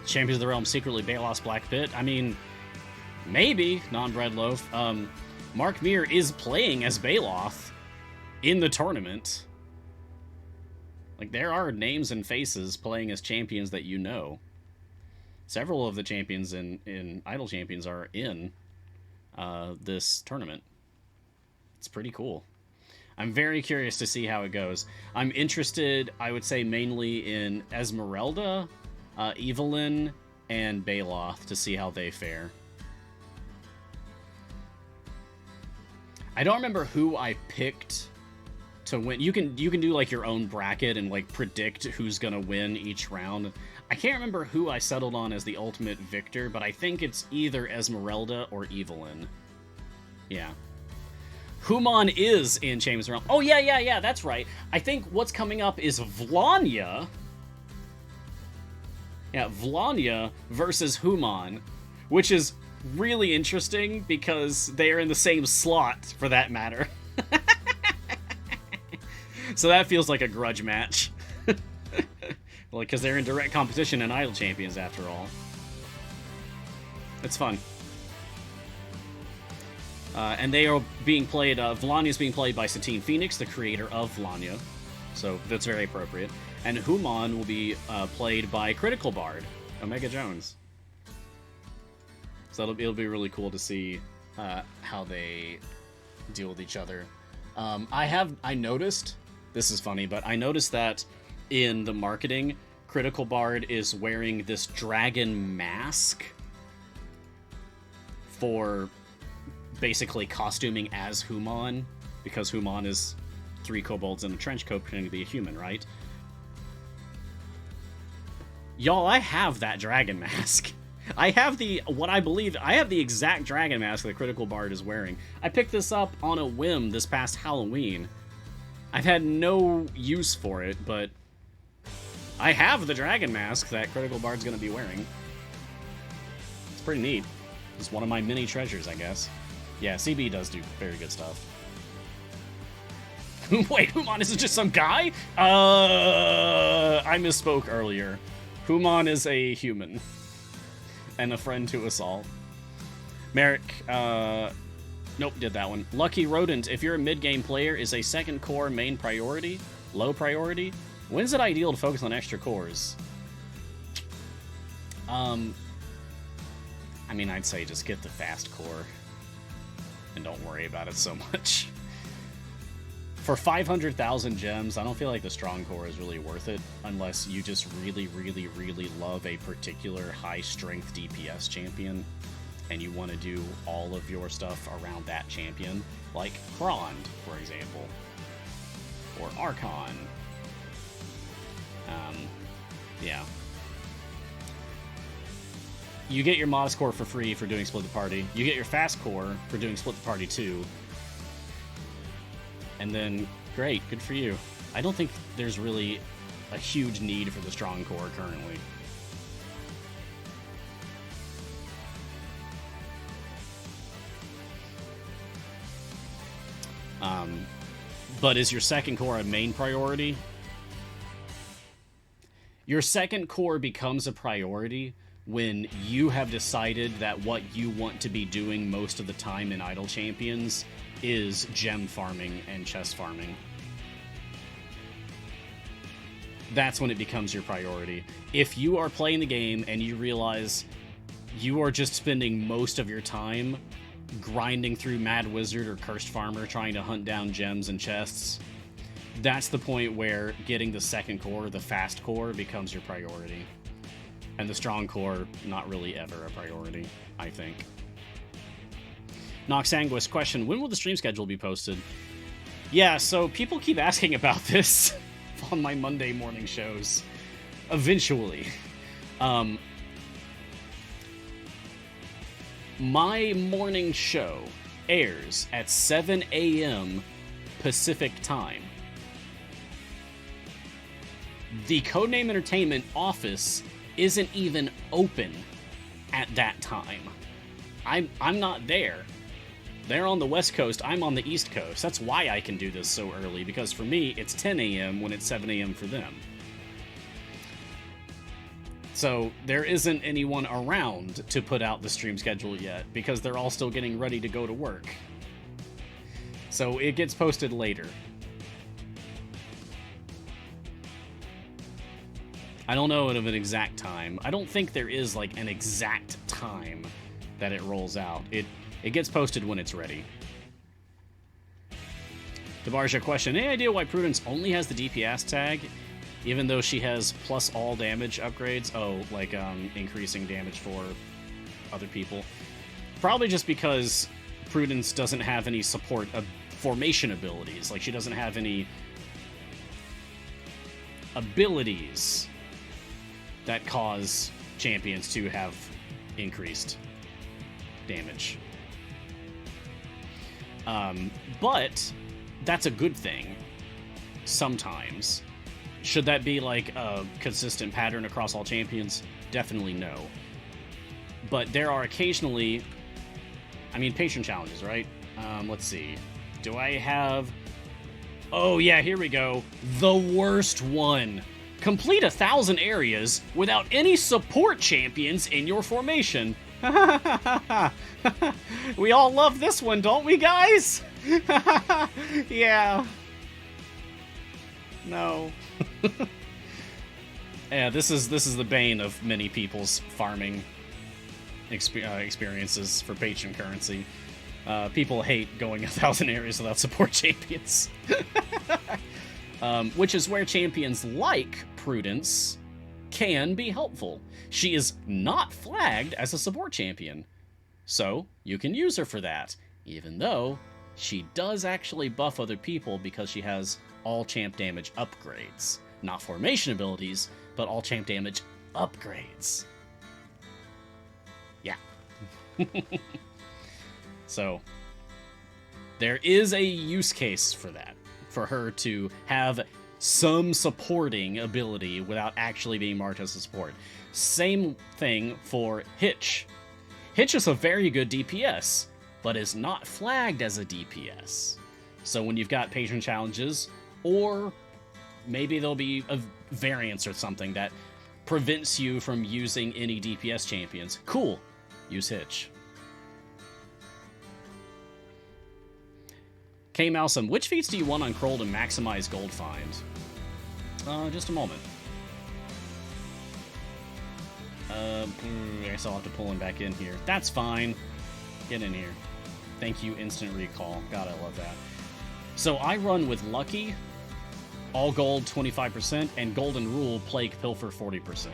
Champions of the Realm secretly Balos Black Pit. I mean, maybe, non-bread loaf. Mark Meer is playing as Baloth in the tournament. Like, there are names and faces playing as champions that you know. Several of the champions in Idle Champions are in this tournament. It's pretty cool. I'm very curious to see how it goes. I'm interested, I would say, mainly in Esmeralda, Evelyn, and Baloth to see how they fare. I don't remember who I picked to win. You can do like your own bracket and like predict who's gonna win each round. I can't remember who I settled on as the ultimate victor, but I think it's either Esmeralda or Evelyn. Yeah. Human is in Champions of the Realm. Oh, yeah, that's right. I think what's coming up is Vlanya. Yeah, Vlanya versus Human, which is really interesting because they are in the same slot, for that matter. So that feels like a grudge match. Well, because they're in direct competition in Idle Champions, after all. It's fun. And they are being played, Vlanya is being played by Satine Phoenix, the creator of Vlanya. So that's very appropriate. And Human will be played by Critical Bard, Omega Jones. So it'll be really cool to see how they deal with each other. I noticed, this is funny, but I noticed that in the marketing, Critical Bard is wearing this dragon mask for basically costuming as Human, because Human is 3 kobolds in a trench coat pretending to be a human, right? Y'all, I have that dragon mask. I have the exact dragon mask that Critical Bard is wearing. I picked this up on a whim this past Halloween. I've had no use for it, but I have the dragon mask that Critical Bard's going to be wearing. It's pretty neat. It's one of my mini treasures, I guess. Yeah, CB does do very good stuff. Wait, Human isn't just some guy? I misspoke earlier. Human is a human. And a friend to us all. Merrick, nope, did that one. Lucky Rodent, if you're a mid-game player, is a second core main priority? Low priority? When is it ideal to focus on extra cores? I mean, I'd say just get the fast core. And don't worry about it so much. For 500,000 gems, I don't feel like the strong core is really worth it, unless you just really, really, really love a particular high-strength DPS champion, and you want to do all of your stuff around that champion, like Krond, for example, or Archon. Yeah. You get your modest core for free for doing Split the Party. You get your fast core for doing Split the Party 2. And then great. Good for you. I don't think there's really a huge need for the strong core currently. But is your second core a main priority? Your second core becomes a priority when you have decided that what you want to be doing most of the time in Idle Champions is gem farming and chest farming. That's when it becomes your priority. If you are playing the game and you realize you are just spending most of your time grinding through Mad Wizard or Cursed Farmer trying to hunt down gems and chests, that's the point where getting the second core, the fast core, becomes your priority. And the strong core, not really ever a priority, I think. Noxanguis, question, when will the stream schedule be posted? Yeah, so people keep asking about this on my Monday morning shows. Eventually. My morning show airs at 7 a.m. Pacific time. The Codename Entertainment office isn't even open at that time. I'm not there. They're on the West Coast, I'm on the East Coast. That's why I can do this so early, because for me, it's 10 a.m. when it's 7 a.m. for them. So there isn't anyone around to put out the stream schedule yet, because they're all still getting ready to go to work. So it gets posted later. I don't know of an exact time. I don't think there is like an exact time that it rolls out. It gets posted when it's ready. Tabarja, question, any idea why Prudence only has the DPS tag, even though she has plus all damage upgrades? Oh, like increasing damage for other people. Probably just because Prudence doesn't have any support of formation abilities. Like, she doesn't have any abilities that cause champions to have increased damage. But that's a good thing sometimes. Should that be like a consistent pattern across all champions? Definitely no. But there are occasionally, I mean, patron challenges, right? Let's see. Do I have... Oh yeah, here we go. The worst one. Complete 1,000 areas without any support champions in your formation. We all love this one, don't we, guys? Yeah. No. Yeah, this is the bane of many people's farming experiences for patron currency. People hate going 1,000 areas without support champions. Which is where champions like Prudence can be helpful. She is not flagged as a support champion, so you can use her for that, even though she does actually buff other people because she has all champ damage upgrades. Not formation abilities, but all champ damage upgrades. Yeah. So, there is a use case for that. For her to have some supporting ability without actually being marked as a support. Same thing for Hitch. Hitch is a very good DPS, but is not flagged as a DPS. So when you've got patron challenges, or maybe there'll be a variance or something that prevents you from using any DPS champions, cool, use Hitch. K. Malsum, which feats do you want on Kroll to maximize gold find? Just a moment. I guess I'll have to pull him back in here. That's fine. Get in here. Thank you, Instant Recall. God, I love that. So I run with Lucky, all gold 25%, and Golden Rule, Plague Pilfer 40%.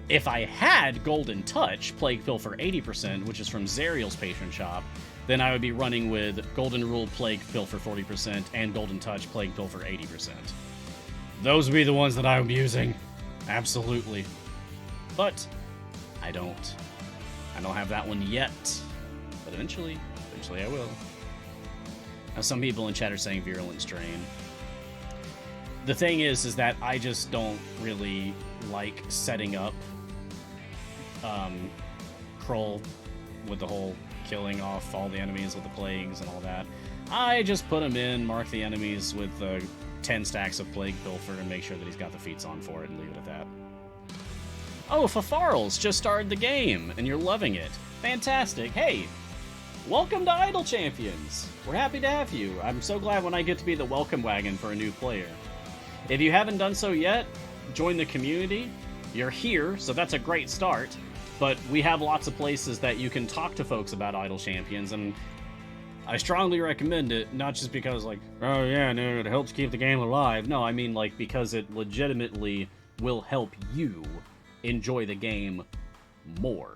If I had Golden Touch, Plague Pilfer 80%, which is from Zerial's patron shop, then I would be running with Golden Rule, Plague Pilfer 40%, and Golden Touch, Plague Pilfer 80%. Those would be the ones that I would be using. Absolutely. But I don't. I don't have that one yet. But eventually I will. Some people in chat are saying Virulent Strain. The thing is that I just don't really like setting up Kroll with the whole killing off all the enemies with the plagues and all that. I just put him in, mark the enemies with 10 stacks of Plague Pilfer, and make sure that he's got the feats on for it, and leave it at that. Oh, Fafarl's just started the game, and you're loving it. Fantastic. Hey, welcome to Idle Champions. We're happy to have you. I'm so glad when I get to be the welcome wagon for a new player. If you haven't done so yet, join the community. You're here, so that's a great start. But we have lots of places that you can talk to folks about Idle Champions, and I strongly recommend it, not just because, like, oh yeah, no, it helps keep the game alive. No, I mean, like, because it legitimately will help you enjoy the game more.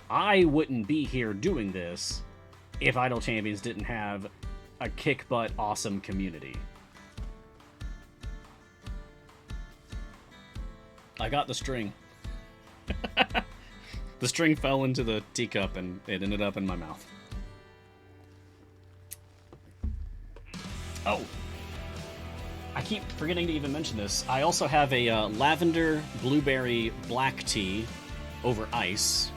I wouldn't be here doing this if Idle Champions didn't have a kick-butt awesome community. I got the string. The string fell into the teacup and it ended up in my mouth. Oh! I keep forgetting to even mention this. I also have a lavender blueberry black tea over ice.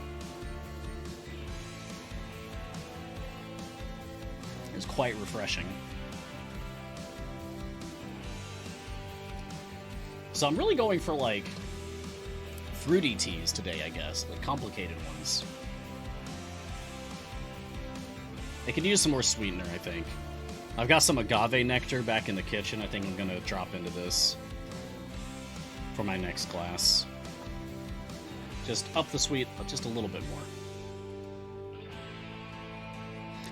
It's quite refreshing. So I'm really going for, like, fruity teas today, I guess, but complicated ones. They could use some more sweetener, I think. I've got some agave nectar back in the kitchen. I think I'm gonna drop into this for my next class. Just up the sweet just a little bit more.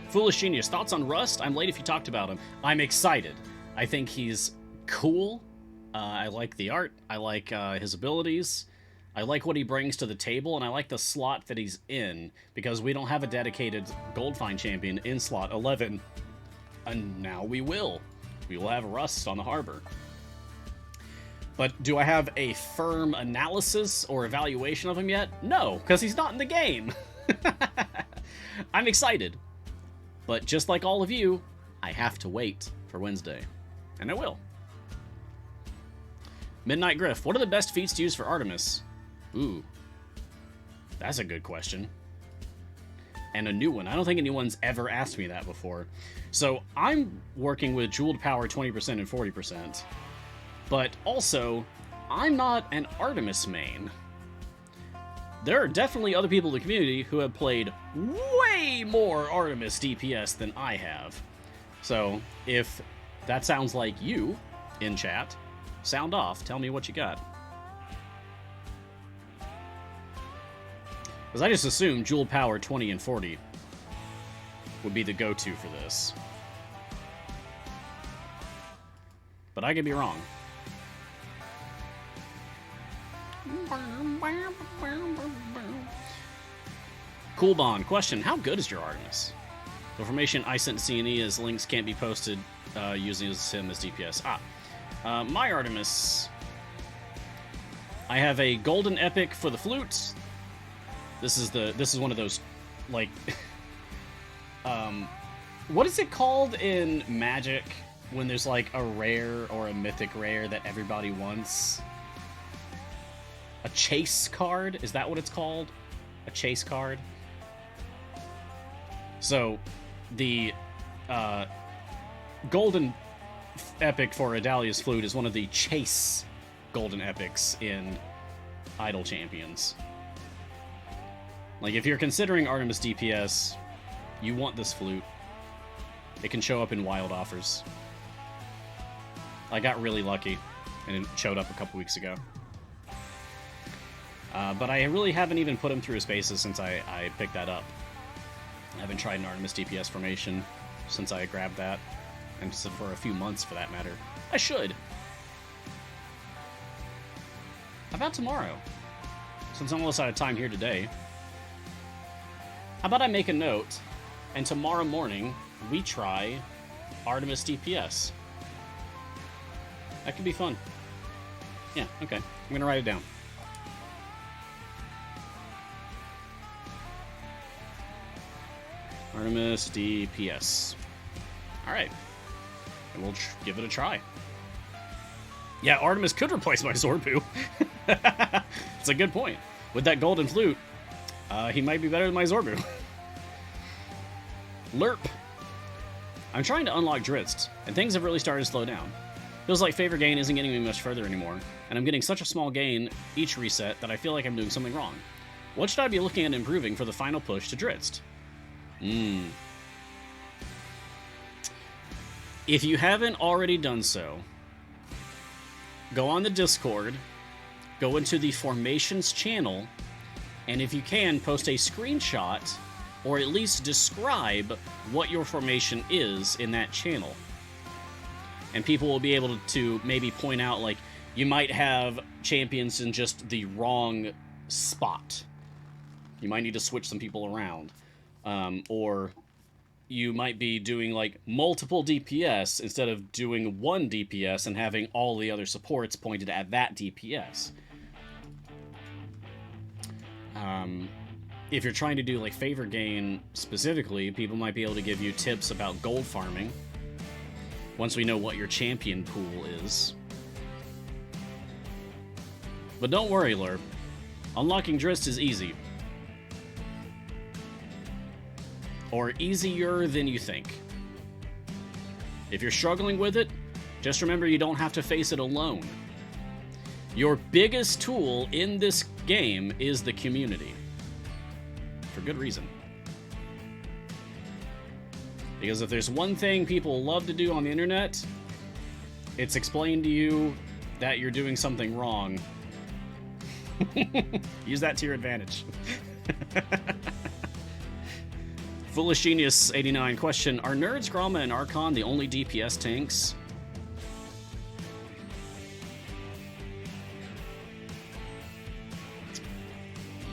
Foolish Genius, thoughts on Rust? I'm late if you talked about him. I'm excited. I think he's cool. I like the art. I like his abilities. I like what he brings to the table, and I like the slot that he's in, because we don't have a dedicated Goldfind champion in slot 11, and now we will. We will have Rust on the harbor. But do I have a firm analysis or evaluation of him yet? No, because he's not in the game. I'm excited. But just like all of you, I have to wait for Wednesday. And I will. Midnight Griff, what are the best feats to use for Artemis? Ooh. That's a good question. And a new one. I don't think anyone's ever asked me that before. So I'm working with Jeweled Power 20% and 40%. But also, I'm not an Artemis main. There are definitely other people in the community who have played way more Artemis DPS than I have. So, if that sounds like you in chat, sound off, tell me what you got. Because I just assumed Jeweled Power 20 and 40 would be the go-to for this. But I could be wrong. Cool Bond, question, how good is your Artemis? The information I sent to CNE is links can't be posted using him as DPS. My Artemis, I have a golden epic for the flute. This is one of those, like, what is it called in Magic when there's like a rare or a mythic rare that everybody wants? A chase card? Is that what it's called? A chase card? So, the golden epic for Adalia's Flute is one of the chase golden epics in Idle Champions. Like, if you're considering Artemis DPS, you want this flute. It can show up in wild offers. I got really lucky, and it showed up a couple weeks ago. But I really haven't even put him through his paces since I picked that up. I haven't tried an Artemis DPS formation since I grabbed that, and so for a few months for that matter. I should. How about tomorrow? Since I'm almost out of time here today. How about I make a note, and tomorrow morning we try Artemis DPS. That could be fun. Yeah, okay. I'm gonna write it down. Artemis DPS. Alright. And we'll give it a try. Yeah, Artemis could replace my Zorbu. It's a good point. With that golden flute, he might be better than my Zorbu. Lerp. I'm trying to unlock Drizzt, and things have really started to slow down. Feels like favor gain isn't getting me much further anymore, and I'm getting such a small gain each reset that I feel like I'm doing something wrong. What should I be looking at improving for the final push to Drizzt? If you haven't already done so, go on the Discord, go into the Formations channel, and if you can, post a screenshot or at least describe what your formation is in that channel. And people will be able to maybe point out, like, you might have champions in just the wrong spot. You might need to switch some people around. Or you might be doing, like, multiple DPS instead of doing one DPS and having all the other supports pointed at that DPS. If you're trying to do, like, favor gain specifically, people might be able to give you tips about gold farming once we know what your champion pool is. But don't worry, Lerp. Unlocking Drizzt is easy. Or easier than you think. If you're struggling with it, just remember you don't have to face it alone. Your biggest tool in this game is the community. For good reason. Because if there's one thing people love to do on the internet, it's explain to you that you're doing something wrong. Use that to your advantage. Foolish Genius 89 question: are Nerds, Gromma, and Archon the only DPS tanks?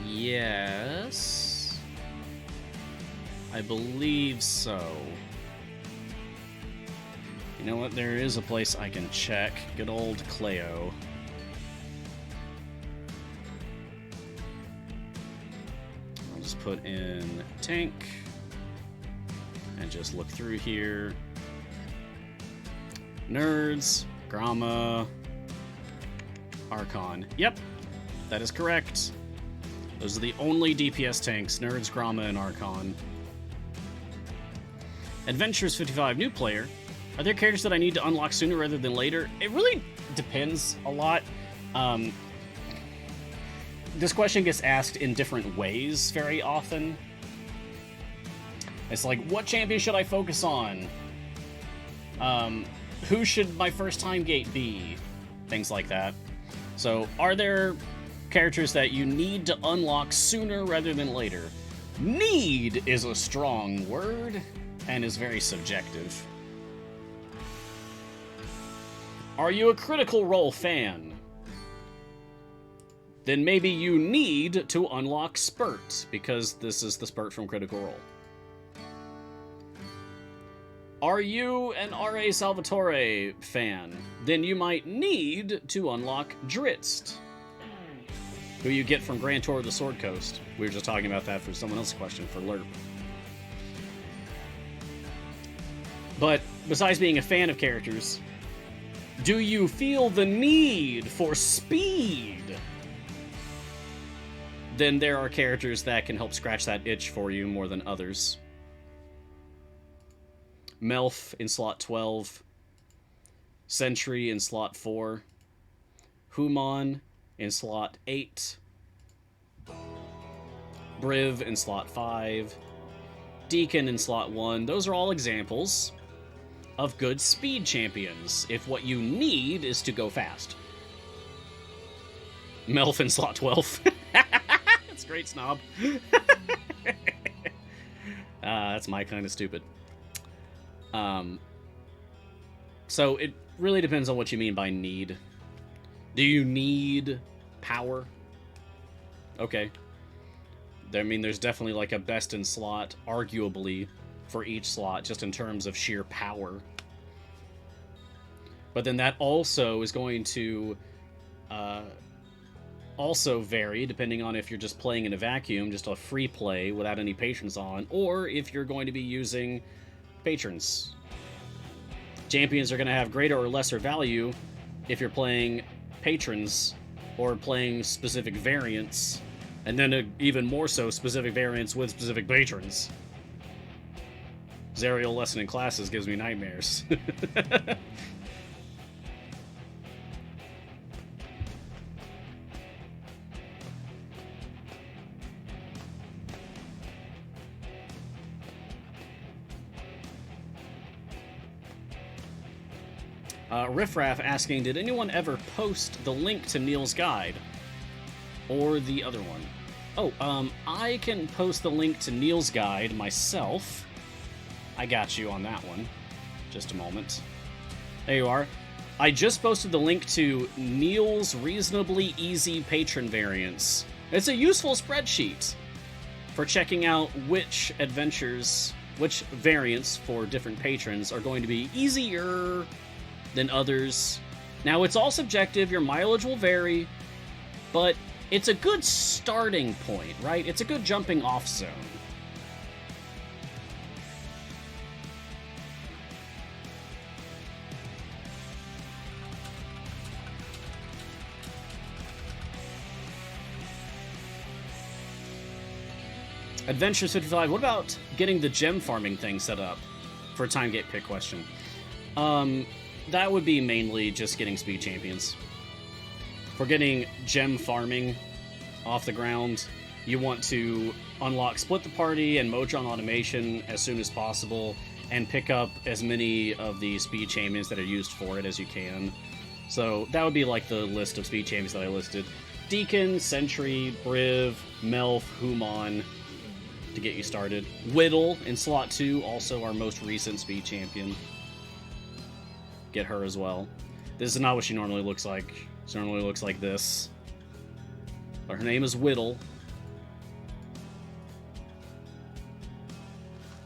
Yes, I believe so. You know what? There is a place I can check. Good old Cleo. I'll just put in tank and just look through here. Nerds, Gromma, Archon. Yep, that is correct. Those are the only DPS tanks, Nerds, Gromma, and Archon. Adventures 55, new player. Are there characters that I need to unlock sooner rather than later? It really depends a lot. This question gets asked in different ways very often. It's like, what champion should I focus on? Who should my first time gate be? Things like that. So, are there characters that you need to unlock sooner rather than later? Need is a strong word and is very subjective. Are you a Critical Role fan? Then maybe you need to unlock Spurt, because this is the Spurt from Critical Role. Are you an R.A. Salvatore fan? Then you might need to unlock Drizzt, who you get from Grand Tour of the Sword Coast. We were just talking about that for someone else's question, for Lerp. But besides being a fan of characters, do you feel the need for speed? Then there are characters that can help scratch that itch for you more than others. Melf in slot 12. Sentry in slot 4. Human in slot 8. Briv in slot 5. Deacon in slot 1. Those are all examples of good speed champions, if what you need is to go fast. Melf in slot 12. That's great, Snob. That's my kind of stupid. So it really depends on what you mean by need. Do you need power? Okay. I mean, there's definitely like a best in slot, arguably, for each slot, just in terms of sheer power. But then that also is going to also vary depending on if you're just playing in a vacuum, just a free play without any patrons on, or if you're going to be using patrons. Champions are going to have greater or lesser value if you're playing patrons or playing specific variants, and then even more so specific variants with specific patrons. Zerial lesson in classes gives me nightmares. Riffraff asking, did anyone ever post the link to Neil's guide? Or the other one? Oh, I can post the link to Neil's guide myself. I got you on that one. Just a moment. There you are. I just posted the link to Neil's reasonably easy patron variants. It's a useful spreadsheet for checking out which adventures, which variants for different patrons are going to be easier than others. Now, it's all subjective, your mileage will vary, but it's a good starting point, right? It's a good jumping off zone. Adventures 55, what about getting the gem farming thing set up for a time gate pick question? That would be mainly just getting speed champions. For getting gem farming off the ground, you want to unlock Split the Party and Mojang Automation as soon as possible, and pick up as many of the speed champions that are used for it as you can. So that would be like the list of speed champions that I listed. Deacon, Sentry, Briv, Melf, Human, to get you started. Whittle in slot 2, also our most recent speed champion. Get her as well. This is not what she normally looks like. She normally looks like this. But her name is Whittle.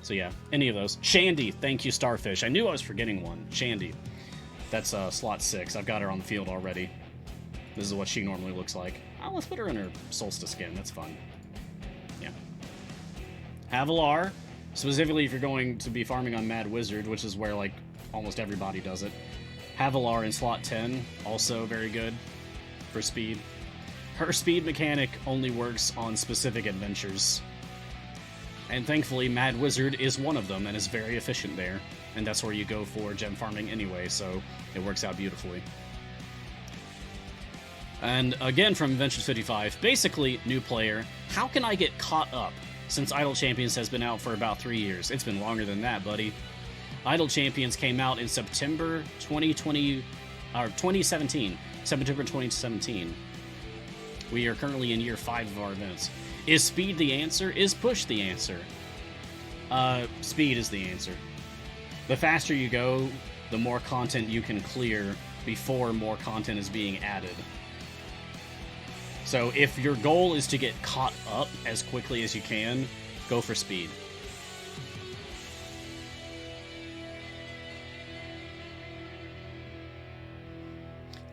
So yeah, any of those. Shandy, thank you, Starfish. I knew I was forgetting one. Shandy. That's slot 6. I've got her on the field already. This is what she normally looks like. Oh, let's put her in her Solstice skin. That's fun. Yeah. Havilar, specifically if you're going to be farming on Mad Wizard, which is where, like, almost everybody does it. Havilar in slot 10, also very good for speed. Her speed mechanic only works on specific adventures. And thankfully, Mad Wizard is one of them and is very efficient there. And that's where you go for gem farming anyway, so it works out beautifully. And again from Adventures 55, basically, new player, how can I get caught up since Idle Champions has been out for about 3 years? It's been longer than that, buddy. Idle Champions came out in September 2017. September 2017. We are currently in year 5 of our events. Is speed the answer? Is push the answer? Speed is the answer. The faster you go, the more content you can clear before more content is being added. So if your goal is to get caught up as quickly as you can, go for speed.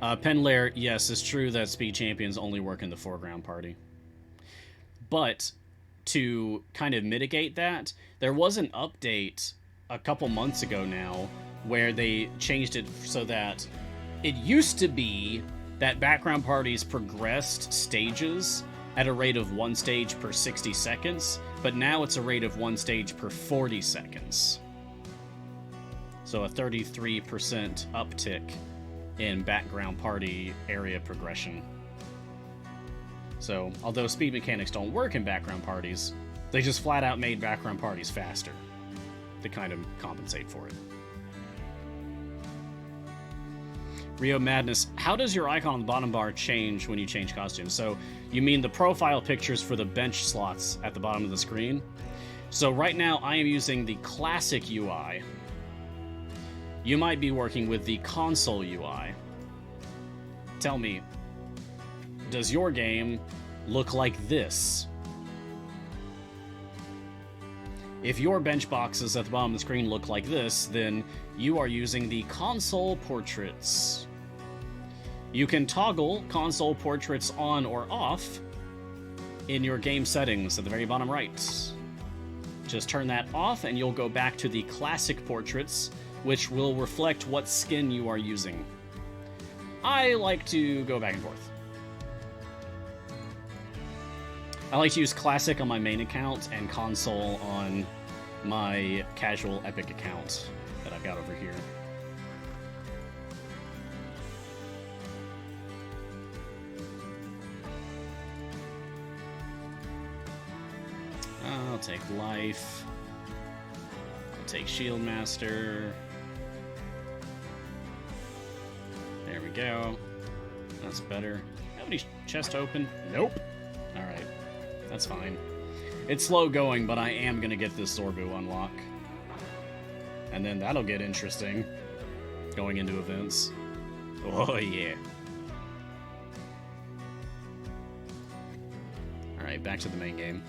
Penlair, yes, it's true that speed champions only work in the foreground party. But to kind of mitigate that, there was an update a couple months ago now where they changed it so that it used to be that background parties progressed stages at a rate of 1 stage per 60 seconds, but now it's a rate of 1 stage per 40 seconds. So a 33% uptick in background party area progression. So, although speed mechanics don't work in background parties, they just flat out made background parties faster to kind of compensate for it. Rio Madness, how does your icon on the bottom bar change when you change costumes? So, you mean the profile pictures for the bench slots at the bottom of the screen? So right now I am using the classic UI. You might be working with the console UI. Tell me, does your game look like this? If your bench boxes at the bottom of the screen look like this, then you are using the console portraits. You can toggle console portraits on or off in your game settings at the very bottom right. Just turn that off and you'll go back to the classic portraits, which will reflect what skin you are using. I like to go back and forth. I like to use Classic on my main account and Console on my casual Epic account that I've got over here. I'll take Life. I'll take Shield Master. There we go. That's better. Have any chest open? Nope. Alright. That's fine. It's slow going, but I am going to get this Zorbu unlock. And then that'll get interesting. Going into events. Oh, yeah. Alright, back to the main game.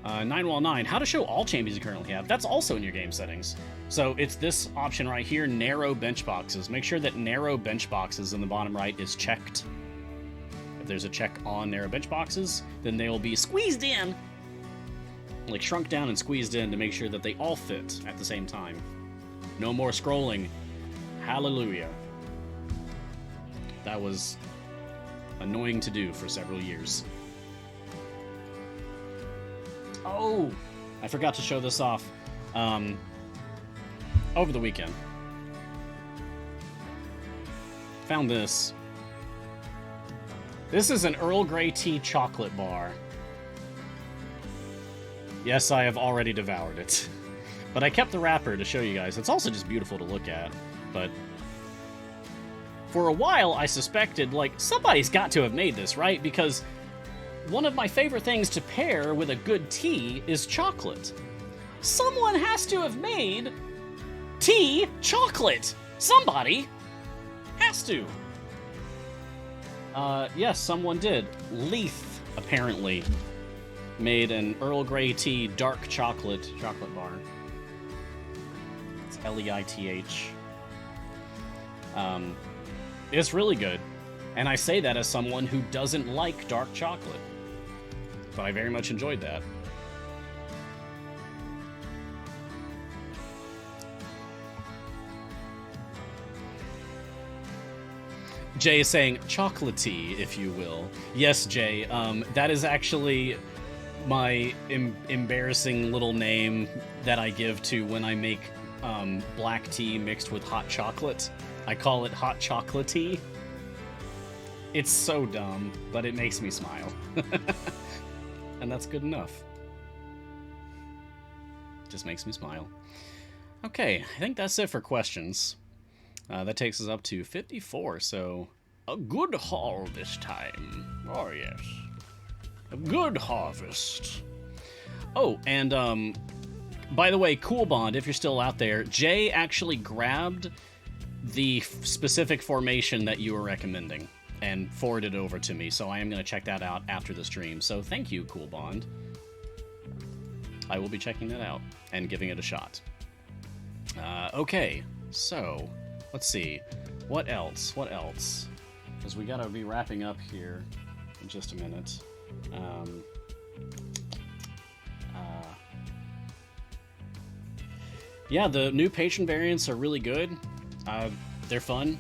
9while9, how to show all champions you currently have. That's also in your game settings. So it's this option right here, narrow bench boxes. Make sure that narrow bench boxes in the bottom right is checked. If there's a check on narrow bench boxes, then they will be squeezed in. Like shrunk down and squeezed in to make sure that they all fit at the same time. No more scrolling. Hallelujah. That was annoying to do for several years. Oh, I forgot to show this off over the weekend. Found this. This is an Earl Grey tea chocolate bar. Yes, I have already devoured it. But I kept the wrapper to show you guys. It's also just beautiful to look at. But for a while, I suspected, like, somebody's got to have made this, right? Because one of my favorite things to pair with a good tea is chocolate. Someone has to have made tea chocolate. Somebody has to. Yes, someone did. Leith, apparently, made an Earl Grey tea dark chocolate bar. It's Leith. It's really good. And I say that as someone who doesn't like dark chocolate. But I very much enjoyed that. Jay is saying chocolatey, if you will. Yes, Jay. That is actually my embarrassing little name that I give to when I make black tea mixed with hot chocolate. I call it hot chocolatey. It's so dumb, but it makes me smile. And that's good enough. Just makes me smile. Okay, I think that's it for questions. That takes us up to 54, so a good haul this time. Oh, yes. A good harvest. Oh, and, by the way, Cool Bond, if you're still out there, Jay actually grabbed the specific formation that you were recommending and forwarded it over to me, so I am going to check that out after the stream. So thank you, Cool Bond. I will be checking that out and giving it a shot. Okay, so let's see. What else? Because we got to be wrapping up here in just a minute. Yeah, the new patron variants are really good. They're fun.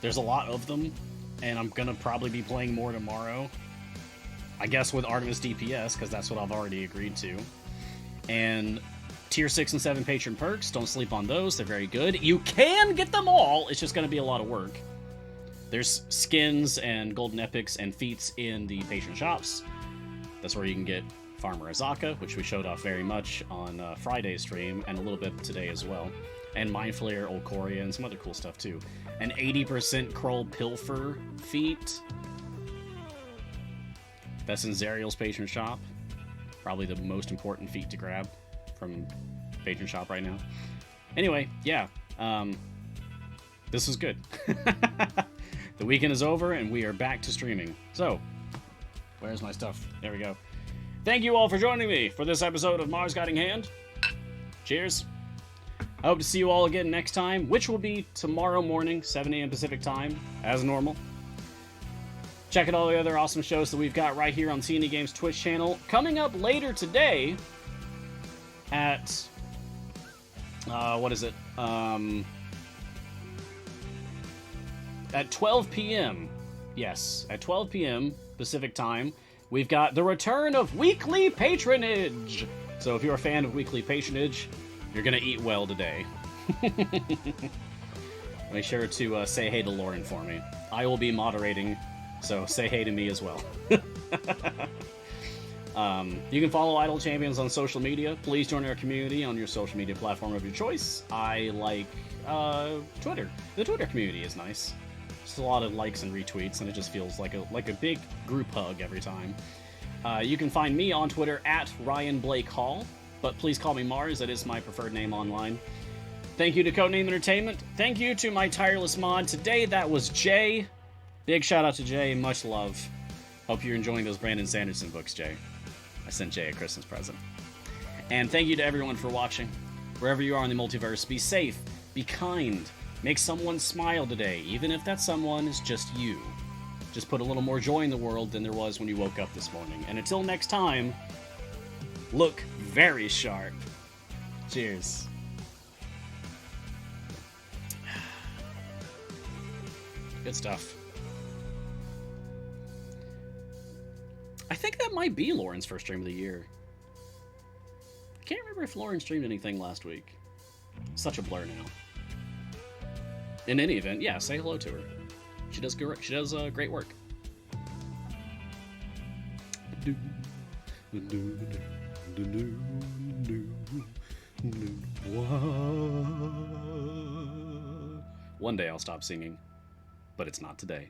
There's a lot of them, and I'm gonna probably be playing more tomorrow. I guess with Artemis DPS, because that's what I've already agreed to. And Tier 6 and 7 patron perks, don't sleep on those. They're very good. You can get them all. It's just gonna be a lot of work. There's skins and golden epics and feats in the patron shops. That's where you can get Farmer Azaka, which we showed off very much on Friday's stream, and a little bit today as well. And Mind Flayer, Olcoria, and some other cool stuff too. An 80% Kroll Pilfer feat. That's in Zariel's patron shop. Probably the most important feat to grab from patron shop right now. Anyway, yeah. This was good. The weekend is over, and we are back to streaming. So, where's my stuff? There we go. Thank you all for joining me for this episode of Mars Guiding Hand. Cheers. I hope to see you all again next time, which will be tomorrow morning, 7 a.m. Pacific time, as normal. Check out all the other awesome shows that we've got right here on CNE Games Twitch channel. Coming up later today at What is it? At 12 p.m. Yes, at 12 p.m. Pacific time, we've got the return of weekly patronage. So if you're a fan of weekly patronage, you're gonna eat well today. Make sure to say hey to Lauren for me. I will be moderating, so say hey to me as well. You can follow Idle Champions on social media. Please join our community on your social media platform of your choice. I like Twitter. The Twitter community is nice. Just a lot of likes and retweets, and it just feels like a big group hug every time. You can find me on Twitter at Ryan Blake Hall, but please call me Mars. That is my preferred name online. Thank you to Codename Entertainment. Thank you to my tireless mod. Today, that was Jay. Big shout out to Jay. Much love. Hope you're enjoying those Brandon Sanderson books, Jay. I sent Jay a Christmas present. And thank you to everyone for watching. Wherever you are in the multiverse, be safe, be kind, make someone smile today, even if that someone is just you. Just put a little more joy in the world than there was when you woke up this morning. And until next time, look very sharp. Cheers. Good stuff. I think that might be Lauren's first stream of the year. I can't remember if Lauren streamed anything last week. Such a blur now. In any event, yeah, say hello to her. She does great work. One day I'll stop singing, but it's not today.